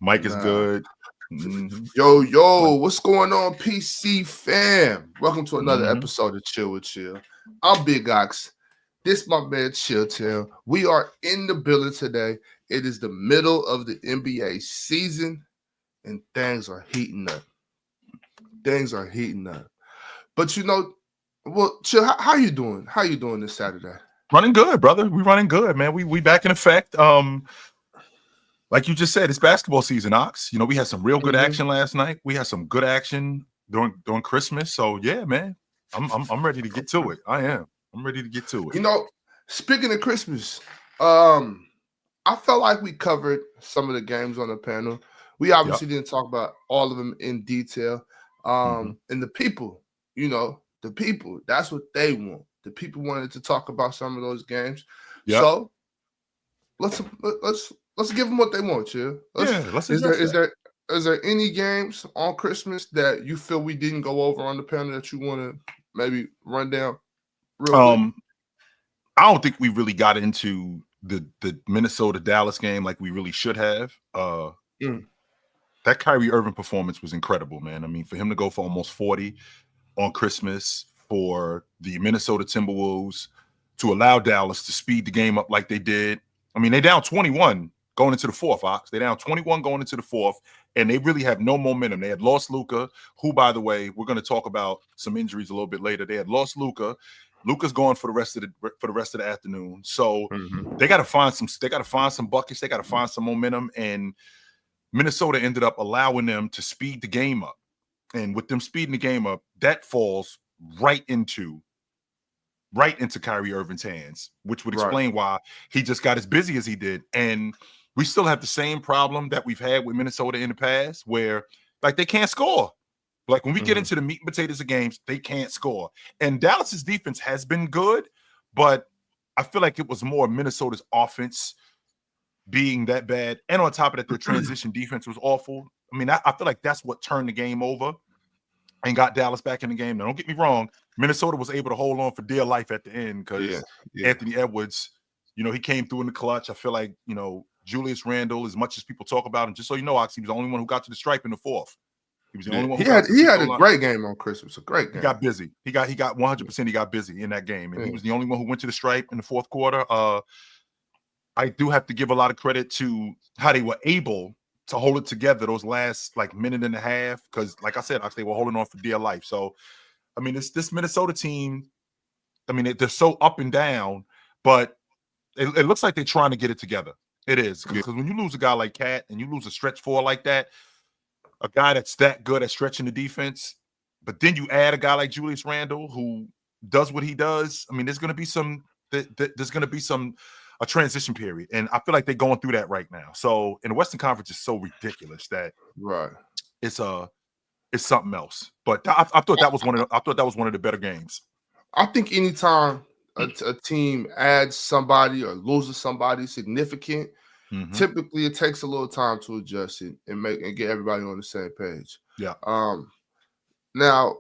Mike is good. Mm-hmm. Yo, what's going on, PC fam? Welcome to another Mm-hmm. episode of Chill with Chill. I'm Big Ox. This my man Chill Tail. We are in the building today. It is the middle of the NBA season, and things are heating up. But Chill. How you doing? How you doing this Saturday? Running good, brother. We running good, man. We back in effect. Like you just said, it's basketball season, Ox. We had some real good action last night. We had some good action during Christmas. So yeah, man, I'm ready to get to it. I am. I'm ready to get to it. Speaking of Christmas, I felt like we covered some of the games on the panel. We obviously didn't talk about all of them in detail. And the people, that's what they want. The people wanted to talk about some of those games. Yep. So let's give them what they want, Chill. Is there any games on Christmas that you feel we didn't go over on the panel that you want to maybe run down real quick? I don't think we really got into the Minnesota Dallas game like we really should have. That Kyrie Irving performance was incredible, man. I mean, for him to go for almost 40 on Christmas, for the Minnesota Timberwolves to allow Dallas to speed the game up like they did. I mean, they down 21 going into the fourth, Ox. They down 21 going into the fourth, and they really have no momentum. They had lost Luka, who, by the way, we're going to talk about some injuries a little bit later. They had lost Luka. Luka's gone for the rest of the afternoon. So they got to find some. They got to find some buckets. They got to find some momentum. And Minnesota ended up allowing them to speed the game up. And with them speeding the game up, that falls right into Kyrie Irving's hands, which would explain why he just got as busy as he did. And we still have the same problem that we've had with Minnesota in the past, where like they can't score. Like when we get into the meat and potatoes of games, they can't score. And Dallas's defense has been good, but I feel like it was more Minnesota's offense being that bad. And on top of that, their transition defense was awful. I mean, I feel like that's what turned the game over and got Dallas back in the game. Now, don't get me wrong. Minnesota was able to hold on for dear life at the end because Anthony Edwards, he came through in the clutch. I feel like, Julius Randle, as much as people talk about him, just so you know, Ox, he was the only one who got to the stripe in the fourth. He was the only one who he had a great game on Christmas. A great game. He got busy. He got 100%. He got busy in that game. And he was the only one who went to the stripe in the fourth quarter. I do have to give a lot of credit to how they were able to hold it together those last minute and a half, because like I said, they were holding on for dear life. So I mean, this Minnesota team, I mean, they're so up and down, but it looks like they're trying to get it together. It is, because when you lose a guy like Cat and you lose a stretch four like that, a guy that's that good at stretching the defense, but then you add a guy like Julius Randle who does what he does. I mean, there's going to be a transition period, and I feel like they're going through that right now. So, in the Western Conference is so ridiculous that it's something else. But I thought that was one of the better games. I think anytime a team adds somebody or loses somebody significant, typically it takes a little time to adjust it and get everybody on the same page. Yeah. Now,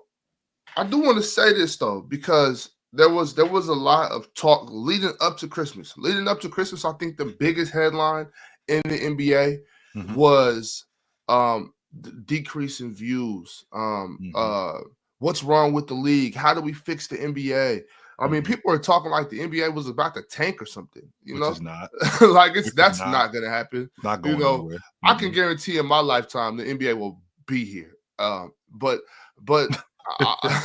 I do want to say this though, because there was a lot of talk leading up to Christmas. Leading up to Christmas, I think the biggest headline in the NBA was the decrease in views. What's wrong with the league? How do we fix the NBA? I mean, people are talking like the NBA was about to tank or something. Which is not. That's not going to happen. Not going anywhere. I can guarantee in my lifetime the NBA will be here. But I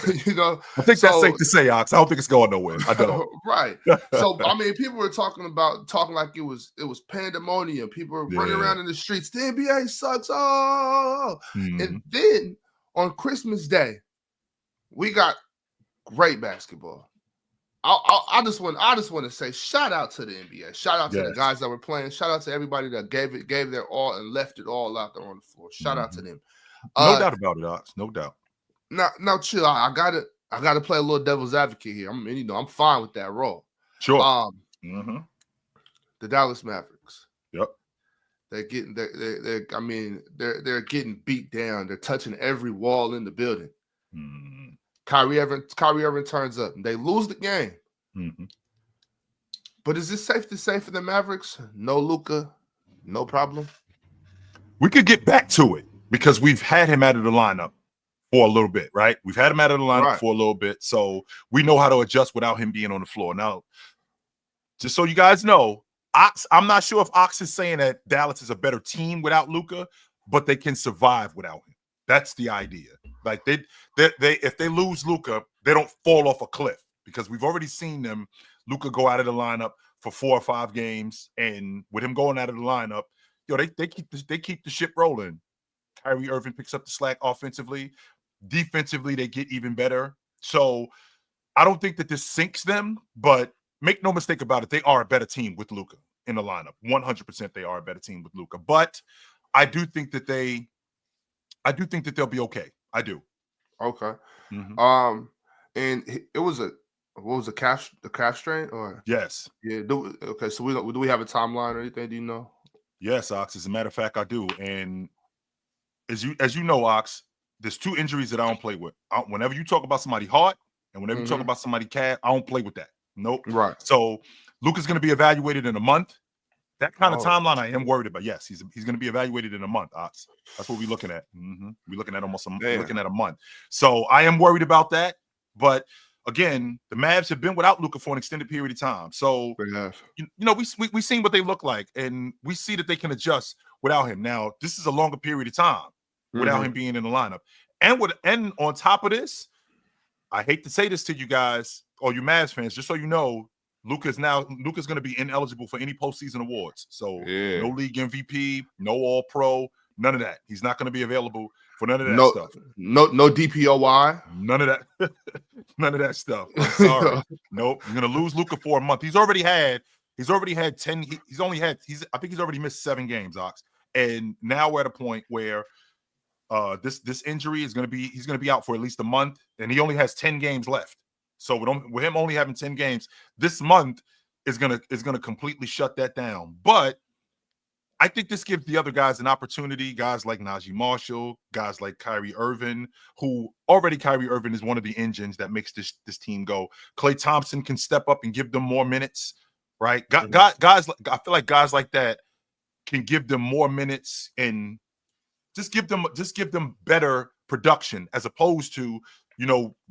think that's safe to say, Ox. I don't think it's going nowhere. I don't. Right. So I mean, people were talking like it was pandemonium. People were running around in the streets. The NBA sucks. And then on Christmas Day, we got great basketball. I just want to say shout out to the NBA. Shout out to the guys that were playing. Shout out to everybody that gave their all and left it all out there on the floor. Shout out to them. No doubt about it, Ox. No doubt. Now, chill. I gotta play a little devil's advocate here. I'm fine with that role. Sure. The Dallas Mavericks. Yep. They're getting beat down. They're touching every wall in the building. Kyrie Irving turns up. They lose the game. But is it safe to say for the Mavericks, no Luka, no problem? We could get back to it because we've had him out of the lineup for a little bit, right? We've had him out of the lineup for a little bit, so we know how to adjust without him being on the floor. Now, just so you guys know, I'm not sure if Ox is saying that Dallas is a better team without Luka, but they can survive without him. That's the idea. Like they if they lose Luka, they don't fall off a cliff because we've already seen them. Luka go out of the lineup for 4 or 5 games, and with him going out of the lineup, they keep the ship rolling. Kyrie Irving picks up the slack offensively. Defensively, they get even better. So I don't think that this sinks them, but make no mistake about it, they are a better team with Luka in the lineup. 100% they are a better team with Luka. But I do think that they'll be okay. I do. Okay. Mm-hmm. And it was the calf strain or yes. Yeah. Okay. So do we have a timeline or anything? Do you know? Yes, Ox. As a matter of fact, I do. And as you know, Ox, there's 2 injuries that I don't play with. Whenever you talk about somebody heart and whenever you talk about somebody calf, I don't play with that. Nope. Right. So Luka's going to be evaluated in a month. That kind of timeline I am worried about. Yes, he's going to be evaluated in a month, Ox. That's what we're looking at. Mm-hmm. We're looking at a month. So I am worried about that. But again, the Mavs have been without Luka for an extended period of time. So we seen what they look like, and we see that they can adjust without him. Now, this is a longer period of time without him being in the lineup. And on top of this, I hate to say this to you guys, or you Mavs fans, just so you know, Luka's going to be ineligible for any postseason awards. So no league MVP, no All Pro, none of that. He's not going to be available for none of that stuff. No DPOY. None of that. None of that stuff. I'm sorry. Nope. You're going to lose Luka for a month. He's already had 10. I think he's already missed 7 games, Ox. And now we're at a point where this injury he's going to be out for at least a month, and he only has 10 games left. So with him only having 10 games, this month is gonna completely shut that down. But I think this gives the other guys an opportunity, guys like Najee Marshall, guys like Kyrie Irving, who already Kyrie Irving is one of the engines that makes this team go. Klay Thompson can step up and give them more minutes, right? Guys, I feel like guys like that can give them more minutes and just give them better production as opposed to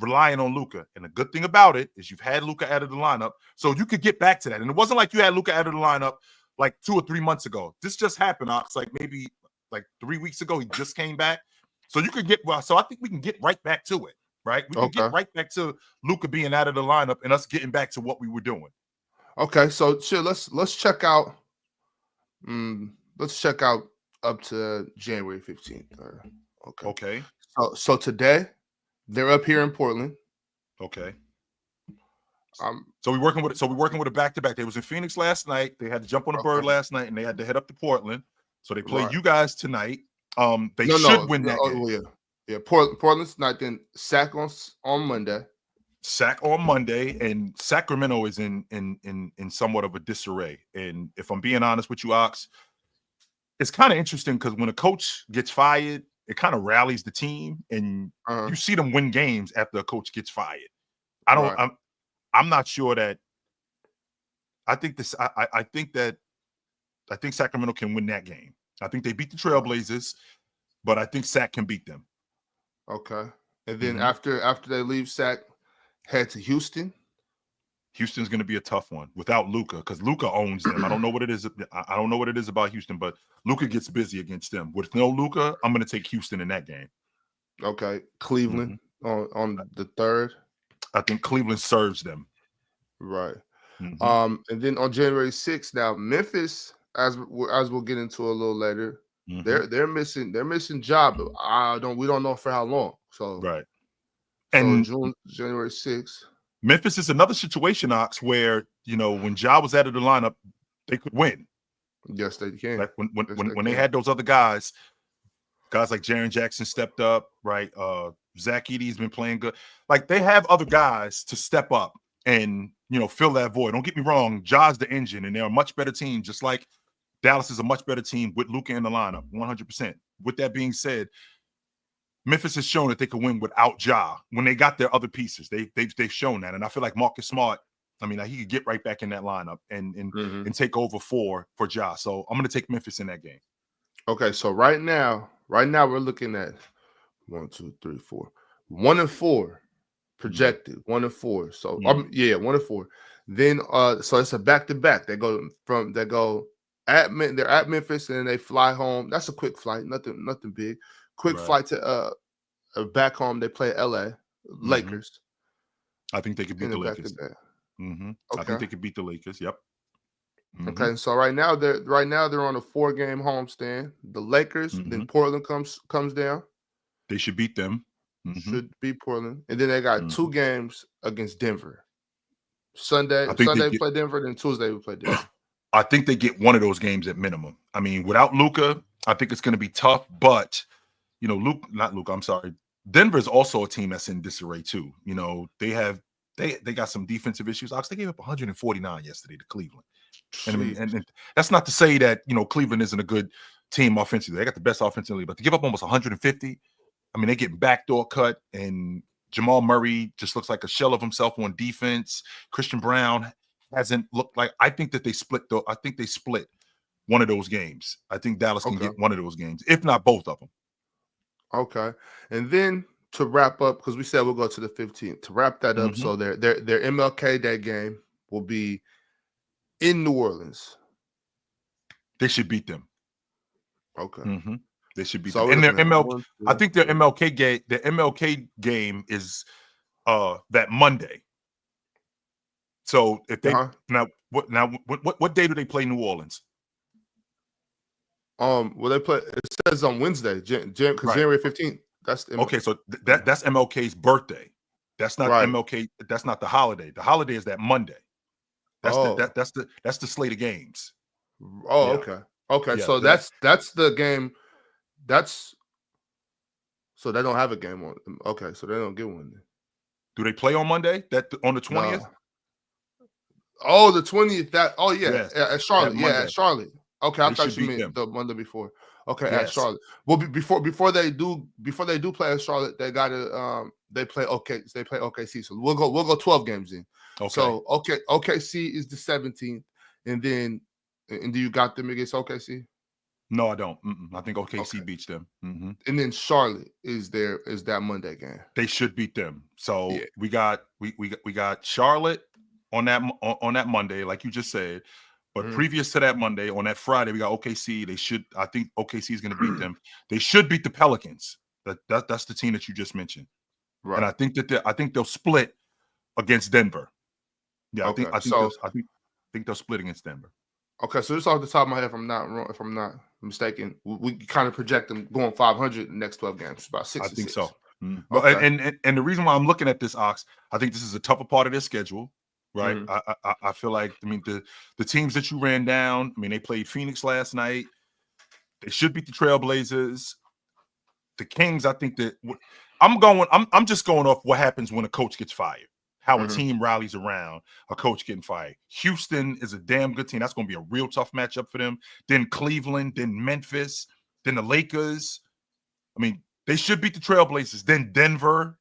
relying on Luka. And the good thing about it is you've had Luka out of the lineup, so you could get back to that. And it wasn't like you had Luka out of the lineup like 2 or 3 months ago. This just happened, Ox. Like maybe like 3 weeks ago, he just came back. So you could so I think we can get right back to it, right? We can get right back to Luka being out of the lineup and us getting back to what we were doing. Okay, so let's check out. Let's check out up to January 15th. Okay. So today they're up here in Portland. Okay. So we're working with a back-to-back. They was in Phoenix last night. They had to jump on a bird last night, and they had to head up to Portland. So they play you guys tonight. They should win that game. Yeah. Portland's tonight. Then Sac on Monday. Sac on Monday, and Sacramento is in somewhat of a disarray. And if I'm being honest with you, Ox, it's kind of interesting because when a coach gets fired, it kind of rallies the team, and you see them win games after a coach gets fired. I'm not sure that. I think Sacramento can win that game. I think they beat the Trailblazers, but I think Sac can beat them. Okay, and then after they leave Sac, head to Houston. Houston's going to be a tough one without Luka because Luka owns them. I don't know what it is. I don't know what it is about Houston, but Luka gets busy against them. With no Luka, I'm going to take Houston in that game. Okay, Cleveland on the 3rd. I think Cleveland serves them. Right. And then on January 6th, now Memphis, as we'll get into a little later, they're missing Ja. We don't know for how long. So right. And January 6th. Memphis is another situation, Ox, where when Ja was out of the lineup, they could win. Yes, they can. Like when they had those other guys like Jaren Jackson stepped up, right? Zach Edey's been playing good. Like they have other guys to step up and fill that void. Don't get me wrong, Ja's the engine, and they're a much better team. Just like Dallas is a much better team with Luka in the lineup, 100%. With that being said, Memphis has shown that they can win without Ja when they got their other pieces. They've shown that, and I feel like Marcus Smart. I mean, he could get right back in that lineup and take over for Ja. So I'm going to take Memphis in that game. Okay, so right now we're looking at 1, 2, 3, 4. 1-4 projected. 1-4. So 1-4. Then so it's a back-to-back. They're they're at Memphis and then they fly home. That's a quick flight, nothing big. Quick flight to back home. They play LA Lakers. I think they could beat the Lakers. Back-to-back. Okay. I Okay. think they could beat the Lakers. Yep. Okay, so right now they're on a 4-game homestand. The Lakers, then Portland comes down. They should beat them. Should beat Portland, and then they got 2 games against Denver. Sunday we play Denver, then Tuesday we play Denver. I think they get one of those games at minimum. I mean, without Luka, I think it's going to be tough. But I'm sorry. Denver is also a team that's in disarray too. You know, they got some defensive issues. They gave up 149 yesterday to Cleveland. And that's not to say that, Cleveland isn't a good team offensively. They got the best offensively, but to give up almost 150, I mean, they get backdoor cut, and Jamal Murray just looks like a shell of himself on defense. Christian Brown hasn't looked like. I think that they split one of those games. I think Dallas can get one of those games, if not both of them. Okay, and then to wrap up, because we said we'll go to the 15th. To wrap that up, so their MLK Day game will be in New Orleans. They should beat them. Okay. They should beat them. And their MLK, I think their MLK game is that Monday. So if they what day do they play New Orleans? Well, they play. It says on Wednesday, because January 15th. That's okay. So that's MLK's birthday. That's not MLK. That's not the holiday. The holiday is that Monday. That's the slate of games. Oh, yeah. Okay. Yeah, so that's the game. So they don't have a game on. Okay, so they don't get one. Then. Do they play on Monday? On the 20th? No. Oh, the 20th. At Charlotte. At Charlotte. Okay, I thought you meant the Monday before. Okay, at Charlotte. Well, before they do play at Charlotte, they gotta they play OKC. So we'll go 12 games in. Okay. So OKC is the 17th, and do you got them against OKC? No, I don't. I think OKC beats them. And then Charlotte is that Monday game. They should beat them. So we got Charlotte on that Monday, like you just said. But previous to that Monday, on that Friday, we got OKC. I think OKC is going to beat them. They should beat the Pelicans. That's the team that you just mentioned. Right. And I think they'll split against Denver. Yeah, okay. I think they'll split against Denver. Okay, so just off the top of my head, if I'm not mistaken, we kind of project them going 500 in the next 12 games. About 6. I think so. Okay. And the reason why I'm looking at this, Ox, I think this is a tougher part of their schedule, right? I feel like, the teams that you ran down, they played Phoenix last night. They should beat the Trailblazers. The Kings, I think that I'm just going off what happens when a coach gets fired. How a team rallies around a coach getting fired. Houston is a damn good team. That's going to be a real tough matchup for them. Then Cleveland, then Memphis, then the Lakers. They should beat the Trailblazers. Then Denver,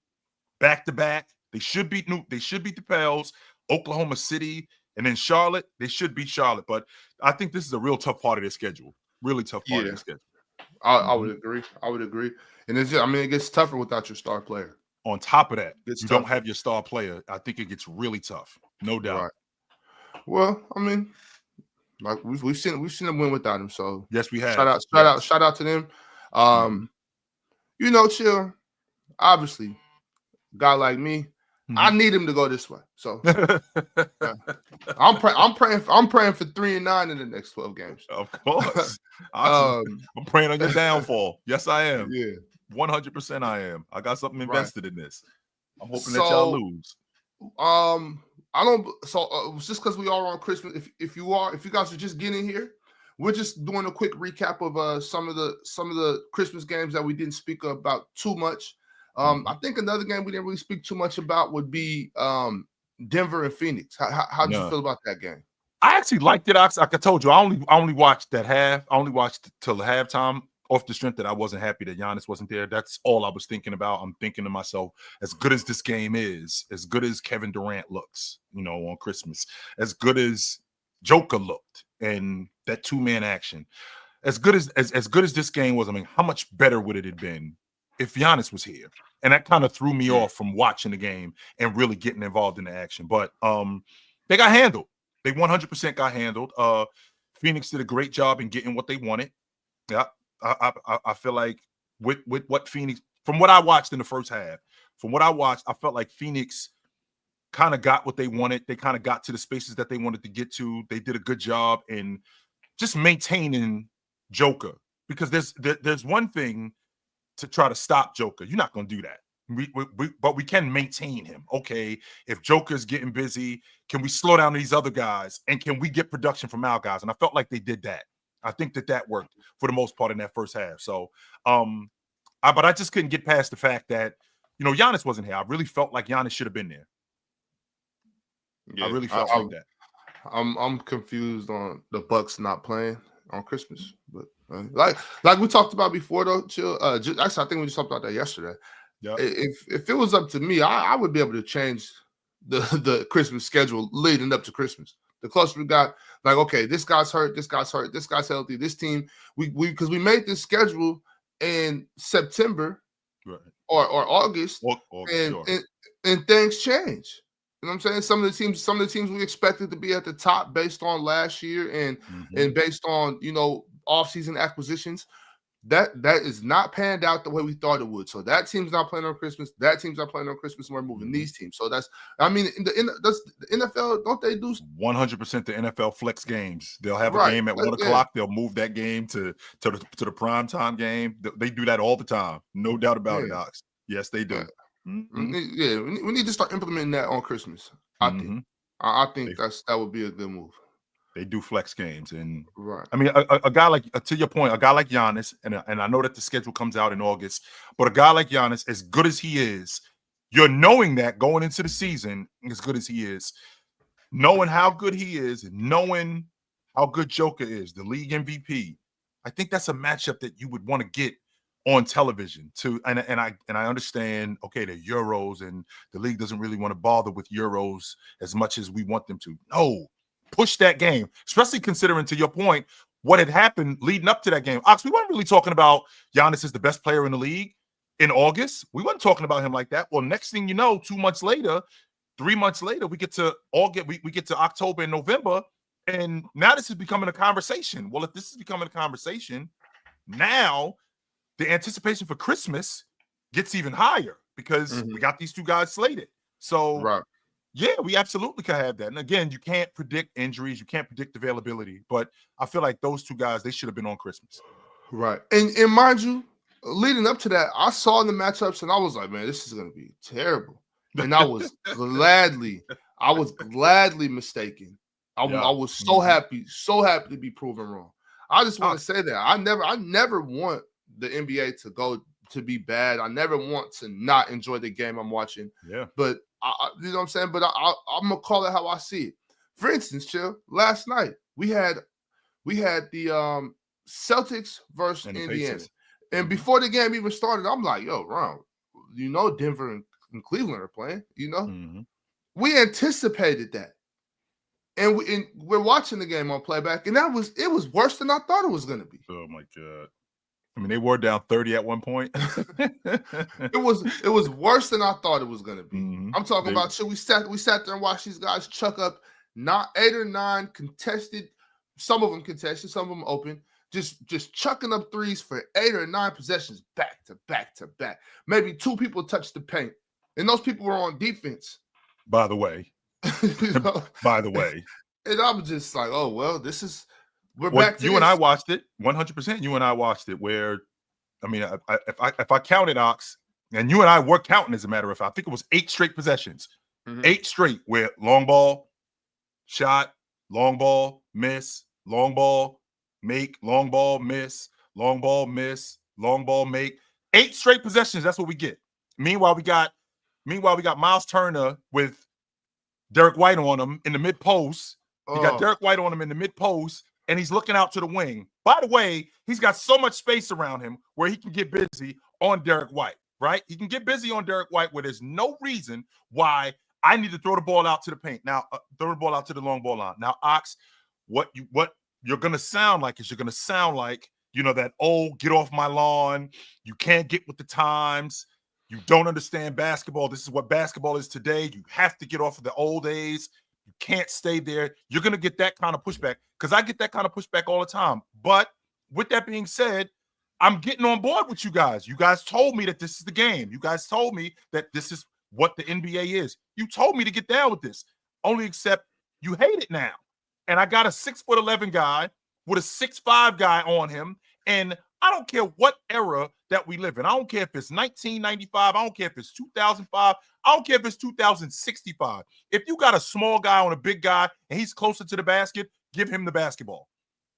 back to back. They should beat the Pels, Oklahoma City, and then Charlotte. They should beat Charlotte. But I think this is a real tough part of their schedule. Really tough part of their schedule. I would agree. And it gets tougher without your star player. On top of that, you don't have your star player. I think it gets really tough, no doubt. Right. Well, like we've seen them win without him. So yes, we have. Shout out to them. Chill. Obviously, guy like me, I need him to go this way. So I'm praying for 3-9 in the next 12 games. Of course, I'm praying on your downfall. Yes, I am. Yeah. 100% I am. I got something invested in this. I'm hoping that y'all lose. I don't. So just because we are on Christmas, if you guys are just getting here, we're just doing a quick recap of some of the Christmas games that we didn't speak about too much. I think another game we didn't really speak too much about would be Denver and Phoenix. How did you feel about that game? I actually liked it. Like I told you, I only watched that half. I only watched till the halftime. Off the strength that I wasn't happy that Giannis wasn't there. That's all I was thinking about. I'm thinking to myself, as good as this game is, as good as Kevin Durant looks, on Christmas, as good as Joker looked, and that 2-man action, as good as this game was, I mean, how much better would it have been if Giannis was here? And that kind of threw me off from watching the game and really getting involved in the action. But they got handled. They 100% got handled. Phoenix did a great job in getting what they wanted. Yeah, I feel like with what Phoenix, from what I watched in the first half, I felt like Phoenix kind of got what they wanted. They kind of got to the spaces that they wanted to get to. They did a good job in just maintaining Joker, because there's one thing to try to stop Joker. You're not going to do that. But we can maintain him. Okay, if Joker's getting busy, can we slow down these other guys, and can we get production from our guys? And I felt like they did that. I think that worked for the most part in that first half. So, but I just couldn't get past the fact that, you know, Giannis wasn't here. I really felt like Giannis should have been there. Yeah, I really felt like that. I'm confused on the Bucks not playing on Christmas, but like we talked about before, though. Chill. Actually, I think we just talked about that yesterday. Yeah. If it was up to me, I would be able to change the Christmas schedule leading up to Christmas. The closer we got, like, okay, this guy's hurt, this guy's healthy. This team, because we made this schedule in September, right, or August, and things change. You know what I'm saying? Some of the teams we expected to be at the top based on last year and based on, you know, offseason acquisitions, that is not panned out the way we thought it would. So that team's not playing on Christmas. That team's not playing on Christmas. And we're moving these teams. So that's, I mean, the NFL, don't they do 100% the NFL flex games? They'll have a game at 1 o'clock. They'll move that game to the prime time game. They do that all the time. No doubt about it, Ox. Yes, they do. Yeah, we need to start implementing that on Christmas. I think. I think that would be a good move. They do flex games, and right. I mean, a guy like, to your point, a guy like Giannis, and I know that the schedule comes out in August, but a guy like Giannis, as good as he is, you're knowing that going into the season, as good as he is, knowing how good he is, and knowing how good Joker is, the league MVP. I think that's a matchup that you would want to get on television too. And I understand, okay, the Euros, and the league doesn't really want to bother with Euros as much as we want them to. No. Push that game, especially considering, to your point, what had happened leading up to that game. Ox, we weren't really talking about Giannis is the best player in the league in August. We weren't talking about him like that. Well, next thing you know, 2 months later, 3 months later, we get to October and November, and now this is becoming a conversation. Well, if this is becoming a conversation, now the anticipation for Christmas gets even higher because we got these two guys slated. So right. Yeah, we absolutely could have that. And again, you can't predict injuries. You can't predict availability. But I feel like those two guys, they should have been on Christmas. Right. And mind you, leading up to that, I saw the matchups and I was like, man, this is going to be terrible. And I was gladly mistaken. I was so happy to be proven wrong. I just want to say that. I never want the NBA to be bad. I never want to not enjoy the game I'm watching. Yeah. But you know what I'm saying? But I'm gonna call it how I see it. For instance, Chill, last night we had the Celtics versus Indiana. And before the game even started, I'm like, yo, Ron, you know Denver and Cleveland are playing, you know? We anticipated that. And we're watching the game on playback, and it was worse than I thought it was gonna be. Oh my God. I mean, they were down 30 at one point. It was worse than I thought it was going to be. I'm talking about shit. We sat there and watched these guys chuck up 8 or 9 contested, some of them contested, some of them open, just chucking up threes for 8 or 9 possessions back to back to back. Maybe 2 people touched the paint, and those people were on defense. By the way, and I was just like, oh well, this is. We're back to you this. And I watched it 100%. You and I watched it. Where, I mean, if I counted, Ox, and you and I were counting, as a matter of fact, I think it was 8 straight possessions, 8 straight, where long ball, shot, long ball, miss, long ball, make, long ball, miss, long ball, miss, long ball, make. 8 straight possessions. That's what we get. Meanwhile, we got Miles Turner with Derek White on him in the mid post. You got Derek White on him in the mid post. And he's looking out to the wing. By the way, he's got so much space around him where he can get busy on Derek White, right? He can get busy on Derek White where there's no reason why I need to throw the ball out to the paint. Now, throw the ball out to the long ball line. Now, Ox, what you're going to sound like is you're going to sound like that old get off my lawn. You can't get with the times. You don't understand basketball. This is what basketball is today. You have to get off of the old days. You can't stay there. You're going to get that kind of pushback because I get that kind of pushback all the time. But with that being said, I'm getting on board with you guys. You guys told me that this is the game. You guys told me that this is what the NBA is. You told me to get down with this. Only except you hate it now. And I got a 6'11" guy with a 6'5" guy on him. And I don't care what era that we live in. I don't care if it's 1995. I don't care if it's 2005. I don't care if it's 2065. If you got a small guy on a big guy and he's closer to the basket, give him the basketball.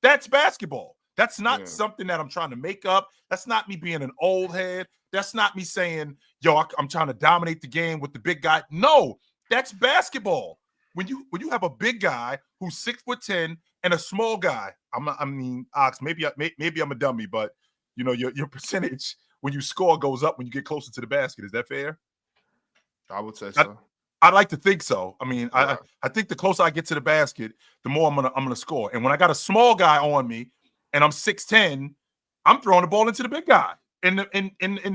That's basketball. That's not something that I'm trying to make up. That's not me being an old head. That's not me saying, yo, I'm trying to dominate the game with the big guy. No, that's basketball. When you have a big guy who's 6'10" and a small guy, Ox, maybe I'm a dummy, but your percentage when you score goes up when you get closer to the basket. Is that fair? I would say so. I'd like to think so. I mean, right. I think the closer I get to the basket, the more I'm gonna score. And when I got a small guy on me and I'm 6'10", I'm throwing the ball into the big guy. In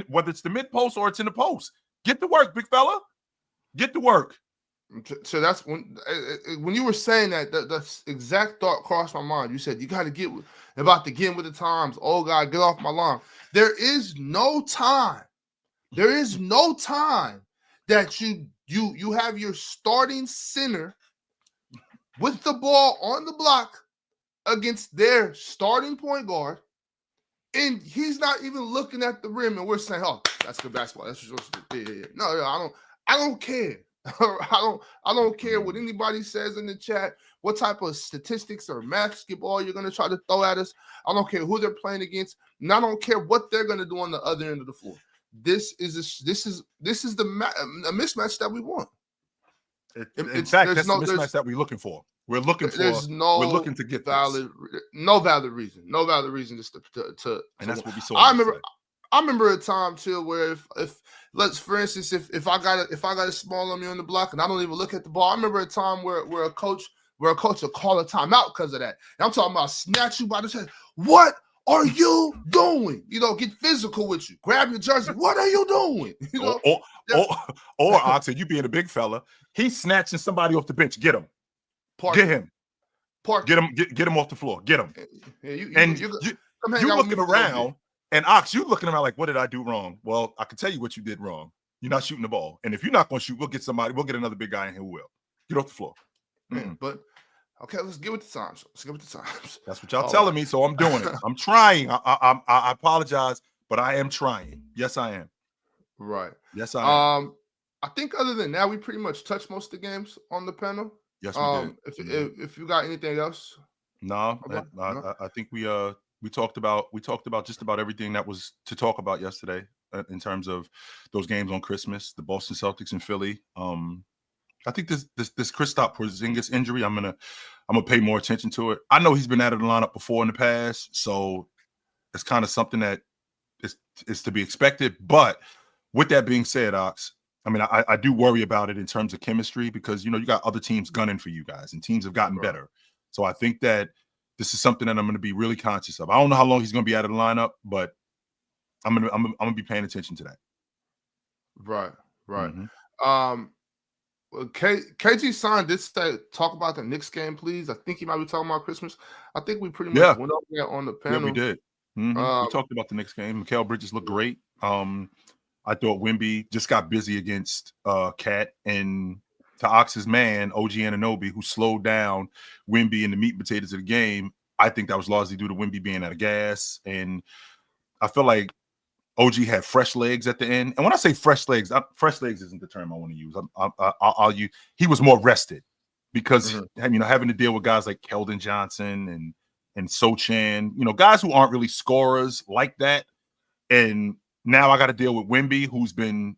whether it's the mid post or it's in the post. Get to work, big fella. Get to work. So that's when you were saying that, the exact thought crossed my mind. You said you got to get about to get with the times. Oh God, get off my lawn. There is no time. There is no time that you have your starting center with the ball on the block against their starting point guard, and he's not even looking at the rim, and we're saying, "Oh, that's good basketball. That's what you're supposed to do." Yeah. No, I don't care. I don't care what anybody says in the chat, what type of statistics or basketball you're gonna try to throw at us. I don't care who they're playing against, and I don't care what they're gonna do on the other end of the floor. This is the mismatch that we want. In fact, that's the mismatch that we're looking for. We're looking to get no valid reason just to. And that's what we saw. I remember a time too where if let's, for instance, if I got a small on me on the block and I don't even look at the ball, I remember a time where a coach will call a timeout because of that. And I'm talking about snatch you by the chest. What are you doing? Get physical with you. Grab your jersey. What are you doing? Or Oxford, you being a big fella, he's snatching somebody off the bench. Get him. Get him. Get him off the floor. Get him. You looking around. And Ox, you looking around like, what did I do wrong? Well, I can tell you what you did wrong. You're not shooting the ball. And if you're not going to shoot, we'll get another big guy in here who will. Get off the floor. But, okay, let's get with the times. That's what y'all telling me, so I'm doing it. I'm trying. I apologize, but I am trying. Yes, I am. Right. Yes, I am. I think other than that, we pretty much touched most of the games on the panel. Yes, we did. If you got anything else. No, I think we talked about just about everything that was to talk about yesterday in terms of those games on Christmas, the Boston Celtics and Philly. I think this Kristaps Porzingis injury, I'm gonna pay more attention to it. I know he's been out of the lineup before in the past, so it's kind of something that is to be expected. But with that being said, Ox, I mean, I do worry about it in terms of chemistry because you got other teams gunning for you guys, and teams have gotten better. So I think that this is something that I'm going to be really conscious of. I don't know how long he's going to be out of the lineup, but I'm going to be paying attention to that. Right. Mm-hmm. KG signed this talk about the Knicks game, please. I think he might be talking about Christmas. I think we pretty much went over that on the panel. Yeah, we did. Mm-hmm. We talked about the Knicks game. Mikal Bridges looked great. I thought Wemby just got busy against Cat, and to Ox's man, OG Anunoby, who slowed down Wemby in the meat and potatoes of the game. I think that was largely due to Wemby being out of gas. And I feel like OG had fresh legs at the end. And when I say fresh legs isn't the term I want to use. I'll use he was more rested because having to deal with guys like Keldon Johnson and Sochan, guys who aren't really scorers like that. And now I got to deal with Wemby, who's been,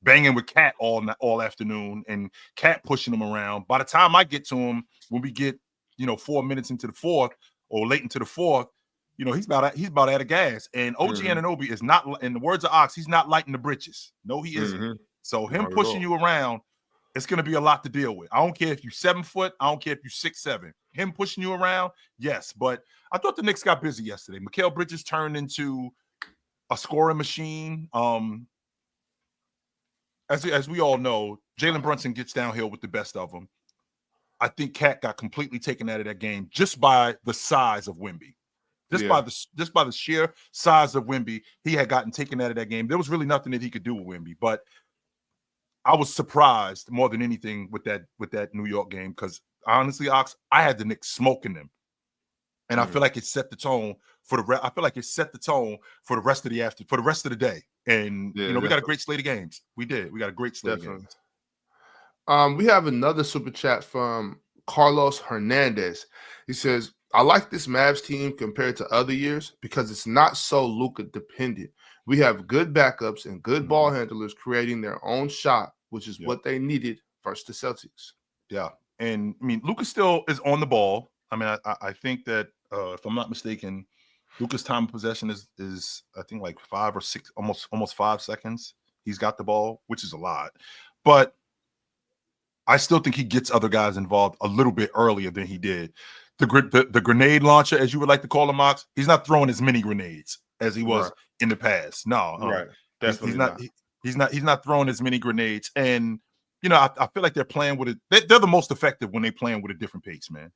banging with Cat all afternoon, and Cat pushing him around. By the time I get to him, when we get 4 minutes into the fourth or late into the fourth, he's about out of gas. And OG Anunoby is not, in the words of Ox, he's not lighting the britches. No, he isn't. So him pushing you around, it's going to be a lot to deal with. I don't care if you're 7 foot. I don't care if you're 6'7". Him pushing you around, yes. But I thought the Knicks got busy yesterday. Mikal Bridges turned into a scoring machine. As we all know, Jalen Brunson gets downhill with the best of them. I think Cat got completely taken out of that game just by the size of Wemby. Just by the sheer size of Wemby, he had gotten taken out of that game. There was really nothing that he could do with Wemby. But I was surprised more than anything with that New York game because honestly, Ox, I had the Knicks smoking them, and I feel like it set the tone for the. I feel like it set the tone for the rest of the day. And we got a great slate of games. We did. We got a great slate of games. We have another super chat from Carlos Hernandez. He says, I like this Mavs team compared to other years because it's not so Luka dependent. We have good backups and good ball handlers creating their own shot, which is what they needed versus the Celtics. Yeah. And I mean, Luka still is on the ball. I mean, I think that if I'm not mistaken, Luka's time of possession is I think like 5 or 6, almost 5 seconds. He's got the ball, which is a lot. But I still think he gets other guys involved a little bit earlier than he did. The grenade launcher, as you would like to call him, Mox, he's not throwing as many grenades as he was in the past. No, right. Definitely he's not throwing as many grenades. And I feel like they're playing with it. They're the most effective when they're playing with a different pace, man.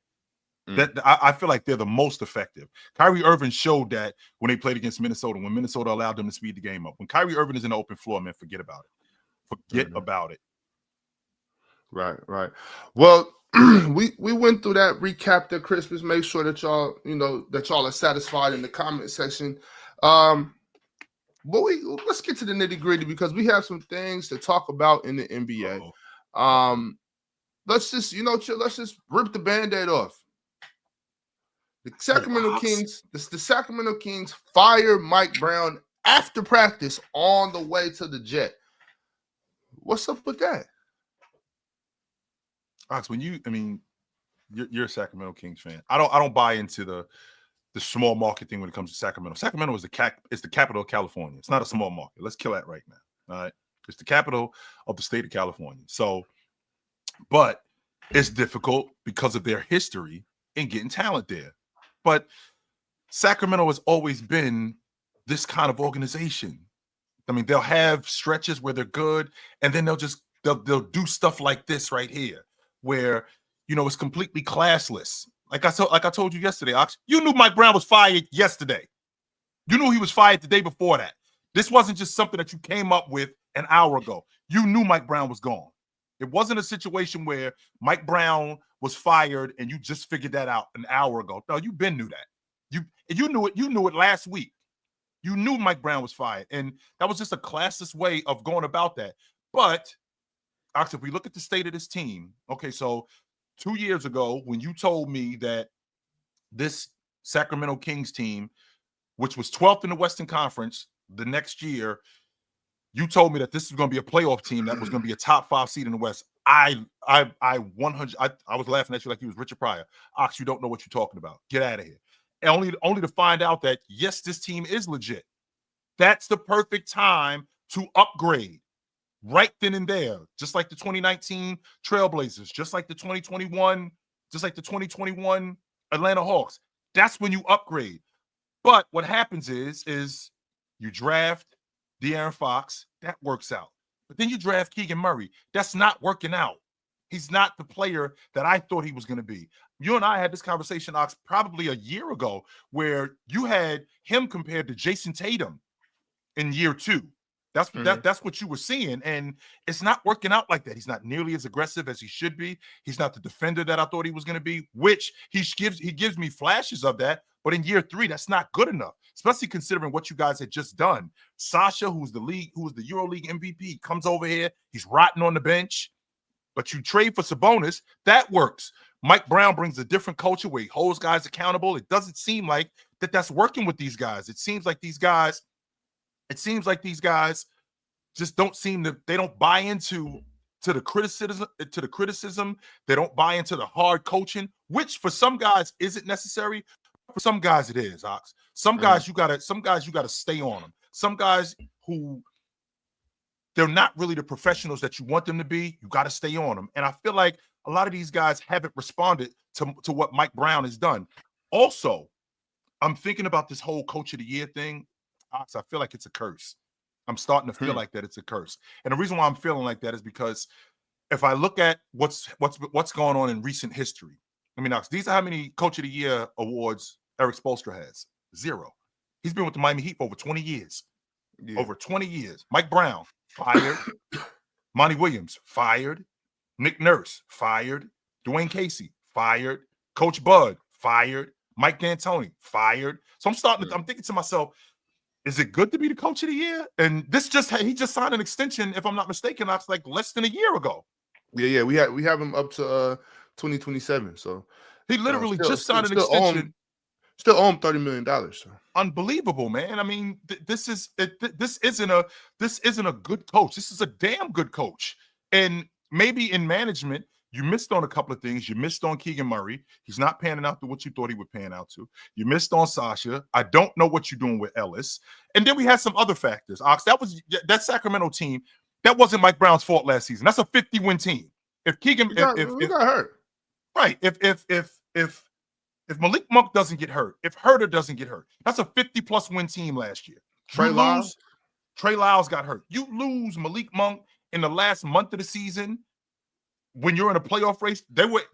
I feel like they're the most effective. Kyrie Irving showed that when they played against Minnesota, when Minnesota allowed them to speed the game up. When Kyrie Irving is in the open floor, man, forget about it. Forget about it. Right. Well, we went through that, recapped the Christmas. Make sure that y'all are satisfied in the comment section. But let's get to the nitty-gritty because we have some things to talk about in the NBA. Let's just rip the Band-Aid off. The Sacramento Kings fire Mike Brown after practice on the way to the jet. What's up with that? Ox, you're a Sacramento Kings fan. I don't buy into the small market thing when it comes to Sacramento. Sacramento is the capital of California. It's not a small market. Let's kill that right now. All right. It's the capital of the state of California. So, but it's difficult because of their history in getting talent there. But Sacramento has always been this kind of organization. I mean, they'll have stretches where they're good, and then they'll do stuff like this right here, where it's completely classless. Like I told you yesterday, Ox, you knew Mike Brown was fired yesterday. You knew he was fired the day before that. This wasn't just something that you came up with an hour ago. You knew Mike Brown was gone. It wasn't a situation where Mike Brown was fired and you just figured that out an hour ago. No, you knew that. You knew it. You knew it last week. You knew Mike Brown was fired, and that was just a classless way of going about that. But Ox, if we look at the state of this team, okay, so 2 years ago when you told me that this Sacramento Kings team, which was 12th in the Western Conference the next year, you told me that this was going to be a playoff team that was going to be a top 5 seed in the West. I was laughing at you like you was Richard Pryor. Ox, you don't know what you're talking about. Get out of here. And only to find out that, yes, this team is legit. That's the perfect time to upgrade right then and there, just like the 2019 Trailblazers, just like the 2021 Atlanta Hawks. That's when you upgrade. But what happens is you draft De'Aaron Fox. That works out. But then you draft Keegan Murray. That's not working out. He's not the player that I thought he was going to be. You and I had this conversation, Ox, probably a year ago, where you had him compared to Jason Tatum in year 2. That's what you were seeing, and it's not working out like that. He's not nearly as aggressive as he should be. He's not the defender that I thought he was going to be, which he gives me flashes of that. But in year 3, that's not good enough, especially considering what you guys had just done. Sasha, who's the EuroLeague MVP, comes over here. He's rotting on the bench, but you trade for Sabonis. That works. Mike Brown brings a different culture where he holds guys accountable. It doesn't seem like that's working with these guys. It seems like these guys just they don't buy into the criticism. They don't buy into the hard coaching, which for some guys isn't necessary. For some guys it is, Ox. Some guys you gotta stay on them. Some guys who they're not really the professionals that you want them to be. You got to stay on them. And I feel like a lot of these guys haven't responded to what Mike Brown has done. Also, I'm thinking about this whole coach of the year thing. I feel like it's a curse. I'm starting to feel like that it's a curse. And the reason why I'm feeling like that is because if I look at what's going on in recent history, I mean, these are how many coach of the year awards Eric Spoelstra has. 0. He's been with the Miami Heat for over 20 years. Yeah. Over 20 years. Mike Brown, fired. Monty Williams, fired. Nick Nurse, fired. Dwayne Casey, fired. Coach Bud, fired. Mike D'Antoni, fired. So I'm thinking to myself, is it good to be the coach of the year? And he just signed an extension, if I'm not mistaken, that's like less than a year ago. Yeah, we have him up to 2027. So he literally just signed an extension. Still owe him $30 million. So. Unbelievable, man. I mean, this isn't a good coach. This is a damn good coach. And maybe in management, you missed on a couple of things. You missed on Keegan Murray. He's not panning out to what you thought he would pan out to. You missed on Sasha. I don't know what you're doing with Ellis. And then we had some other factors. Ox, that Sacramento team, that wasn't Mike Brown's fault last season. That's a 50-win team. If Keegan got hurt. Right. If Malik Monk doesn't get hurt, if Herter doesn't get hurt, that's a 50+ win team last year. Trey Lyles got hurt. You lose Malik Monk in the last month of the season. When you're in a playoff race,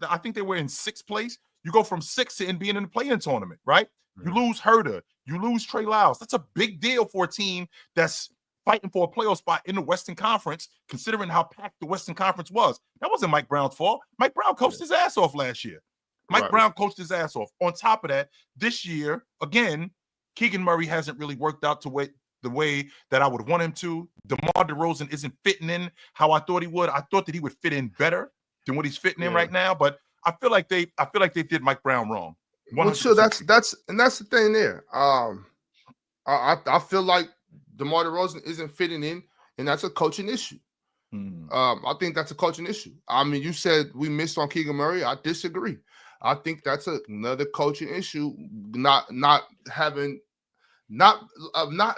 I think they were in 6th place. You go from 6th to being in the play-in tournament, right? You lose Herter, you lose Trey Lyles. That's a big deal for a team that's fighting for a playoff spot in the Western Conference, considering how packed the Western Conference was. That wasn't Mike Brown's fault. Mike Brown coached his ass off last year. Mike Brown coached his ass off. On top of that, this year, again, Keegan Murray hasn't really worked out the way that I would want him to. DeMar DeRozan isn't fitting in how I thought he would. I thought that he would fit in better than what he's fitting in right now, but I feel like they did Mike Brown wrong. 100%. Well, sure, that's the thing there. I feel like DeMar DeRozan isn't fitting in, and that's a coaching issue. I think that's a coaching issue. I mean, you said we missed on Keegan Murray. I disagree. I think that's another coaching issue. Not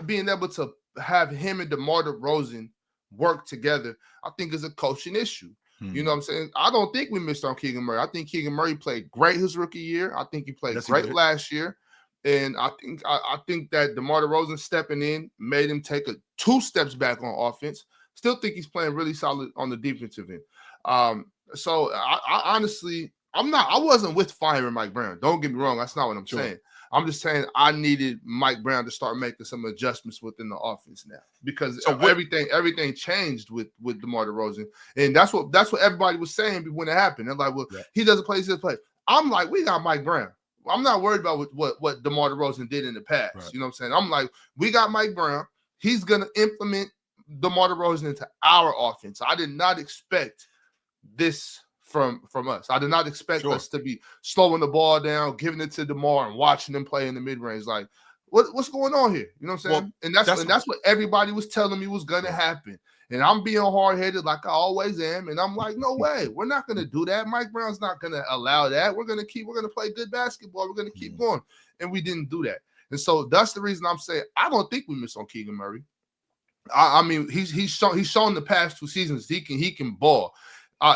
being able to have him and DeMar DeRozan work together, I think is a coaching issue. You know what I'm saying? I don't think we missed on Keegan Murray. I think Keegan Murray played great his rookie year. I think he played great last year. And I think that DeMar DeRozan stepping in made him take 2 steps back on offense. Still think he's playing really solid on the defensive end. So I honestly, I wasn't with firing Mike Brown. Don't get me wrong. That's not what I'm saying. I'm just saying I needed Mike Brown to start making some adjustments within the offense now, because everything changed with DeMar DeRozan, and that's what everybody was saying when it happened. They're like, well, he doesn't play, he doesn't play. I'm like, we got Mike Brown. I'm not worried about what DeMar DeRozan did in the past. Right. You know what I'm saying? I'm like, we got Mike Brown. He's gonna implement DeMar DeRozan into our offense. I did not expect this from us. I did not expect us to be slowing the ball down, giving it to DeMar and watching them play in the mid-range. Like, what's going on here? You know what I'm saying? Well, and that's what everybody was telling me was gonna happen. And I'm being hard-headed like I always am. And I'm like, no way, we're not gonna do that. Mike Brown's not gonna allow that. We're gonna play good basketball. We're gonna keep going. And we didn't do that. And so that's the reason I'm saying I don't think we missed on Keegan Murray. I mean, he's shown the past 2 seasons he can ball.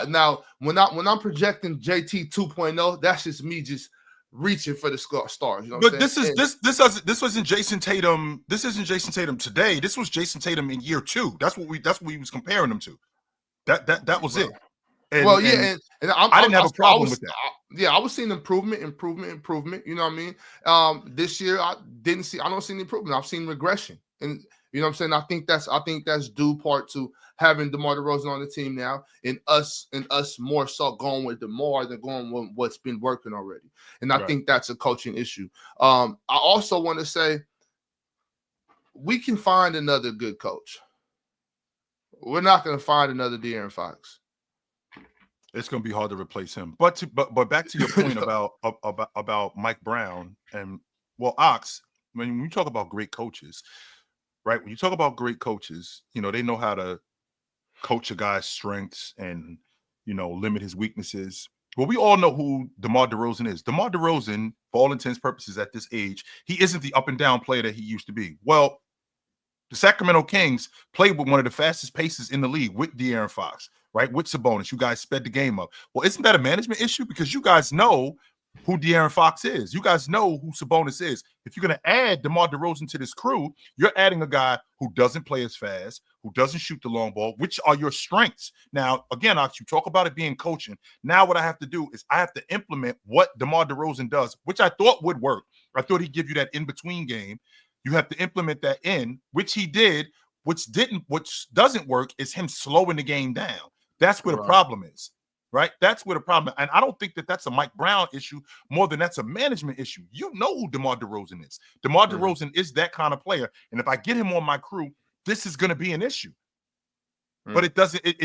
Now, when I'm projecting JT 2.0, that's just me just reaching for the stars. You know what I'm saying? This wasn't Jason Tatum. This isn't Jason Tatum today. This was Jason Tatum in year 2. That's what we was comparing him to. That was it. And, I didn't have a problem with that. I was seeing improvement. You know what I mean? This year I don't see any improvement. I've seen regression, and you know what I'm saying. I think that's due part to having DeMar DeRozan on the team now, and us more so going with DeMar than going with what's been working already. And I think that's a coaching issue. I also want to say we can find another good coach. We're not going to find another De'Aaron Fox. It's going to be hard to replace him. But back to your point about Mike Brown and Ox. When you talk about great coaches, right? When you talk about great coaches, you know they know how to coach a guy's strengths and limit his weaknesses. Well, we all know who DeMar DeRozan is. DeMar DeRozan, for all intents and purposes, at this age, he isn't the up and down player that he used to be. Well, The Sacramento Kings played with one of the fastest paces in the league with De'Aaron Fox, right? With Sabonis. You guys sped the game up. Well, isn't that a management issue? Because you guys know who De'Aaron Fox is. You guys know who Sabonis is. If you're going to add DeMar DeRozan to this crew, you're adding a guy who doesn't play as fast, who doesn't shoot the long ball, which are your strengths. Now, again, you talk about it being coaching. Now what I have to do is I have to implement what DeMar DeRozan does, which I thought would work. I thought he'd give you that in-between game. You have to implement that in, which he did, which doesn't work is him slowing the game down. That's where the problem is, right? That's where the problem is. And I don't think that that's a Mike Brown issue more than that's a management issue. You know who DeMar DeRozan is. DeMar DeRozan is that kind of player. And if I get him on my crew, this is going to be an issue. But it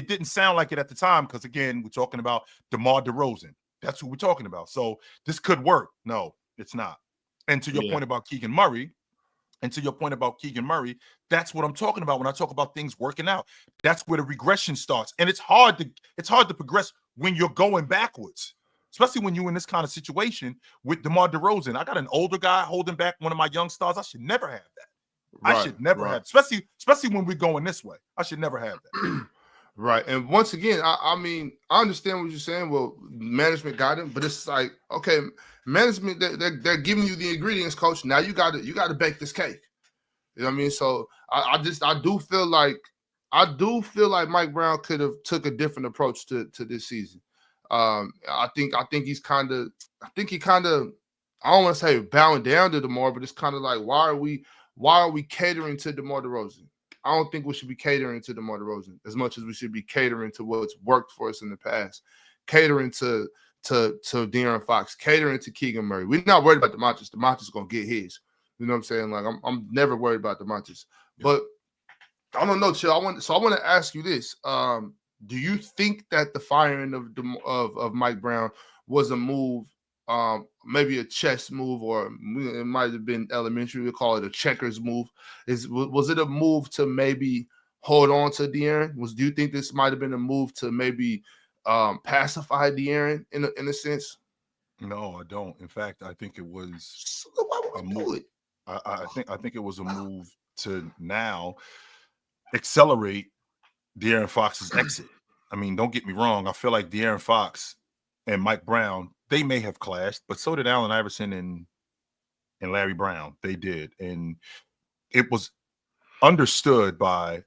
didn't sound like it at the time because, again, we're talking about DeMar DeRozan. That's who we're talking about. So this could work. No, it's not. And to your point about Keegan Murray, that's what I'm talking about when I talk about things working out. That's where the regression starts. And it's hard to progress when you're going backwards, especially when you're in this kind of situation with DeMar DeRozan. I got an older guy holding back one of my young stars. I should never have that. I should never have, especially when we're going this way. I should never have that. Right. And once again, I mean, I understand what you're saying. Well, management got him, but it's like, okay, management, they're giving you the ingredients, coach. Now you got to bake this cake. You know what I mean? So I do feel like Mike Brown could have took a different approach to this season. I think he kind of, I don't want to say bowing down to DeMar, but it's kind of like, why are we catering to DeMar DeRozan? I don't think we should be catering to DeMar DeRozan as much as we should be catering to what's worked for us in the past, catering to De'Aaron Fox, catering to Keegan Murray. We're not worried about DeMontis. DeMontis gonna get his. You know what I'm saying? Like I'm never worried about DeMontis. Yeah. But I don't know, Chill. I want to ask you this: do you think that the firing of Mike Brown was a move? Maybe a chess move, or it might have been elementary. We call it a checkers move. Was it a move to maybe hold on to De'Aaron? Do you think this might have been a move to maybe pacify De'Aaron in a sense? No, I don't. In fact, I think it was so why would we do it? I think it was a move to now accelerate De'Aaron Fox's exit. I mean, don't get me wrong. I feel like De'Aaron Fox and Mike Brown, they may have clashed, but so did Allen Iverson and Larry Brown. They did. And it was understood by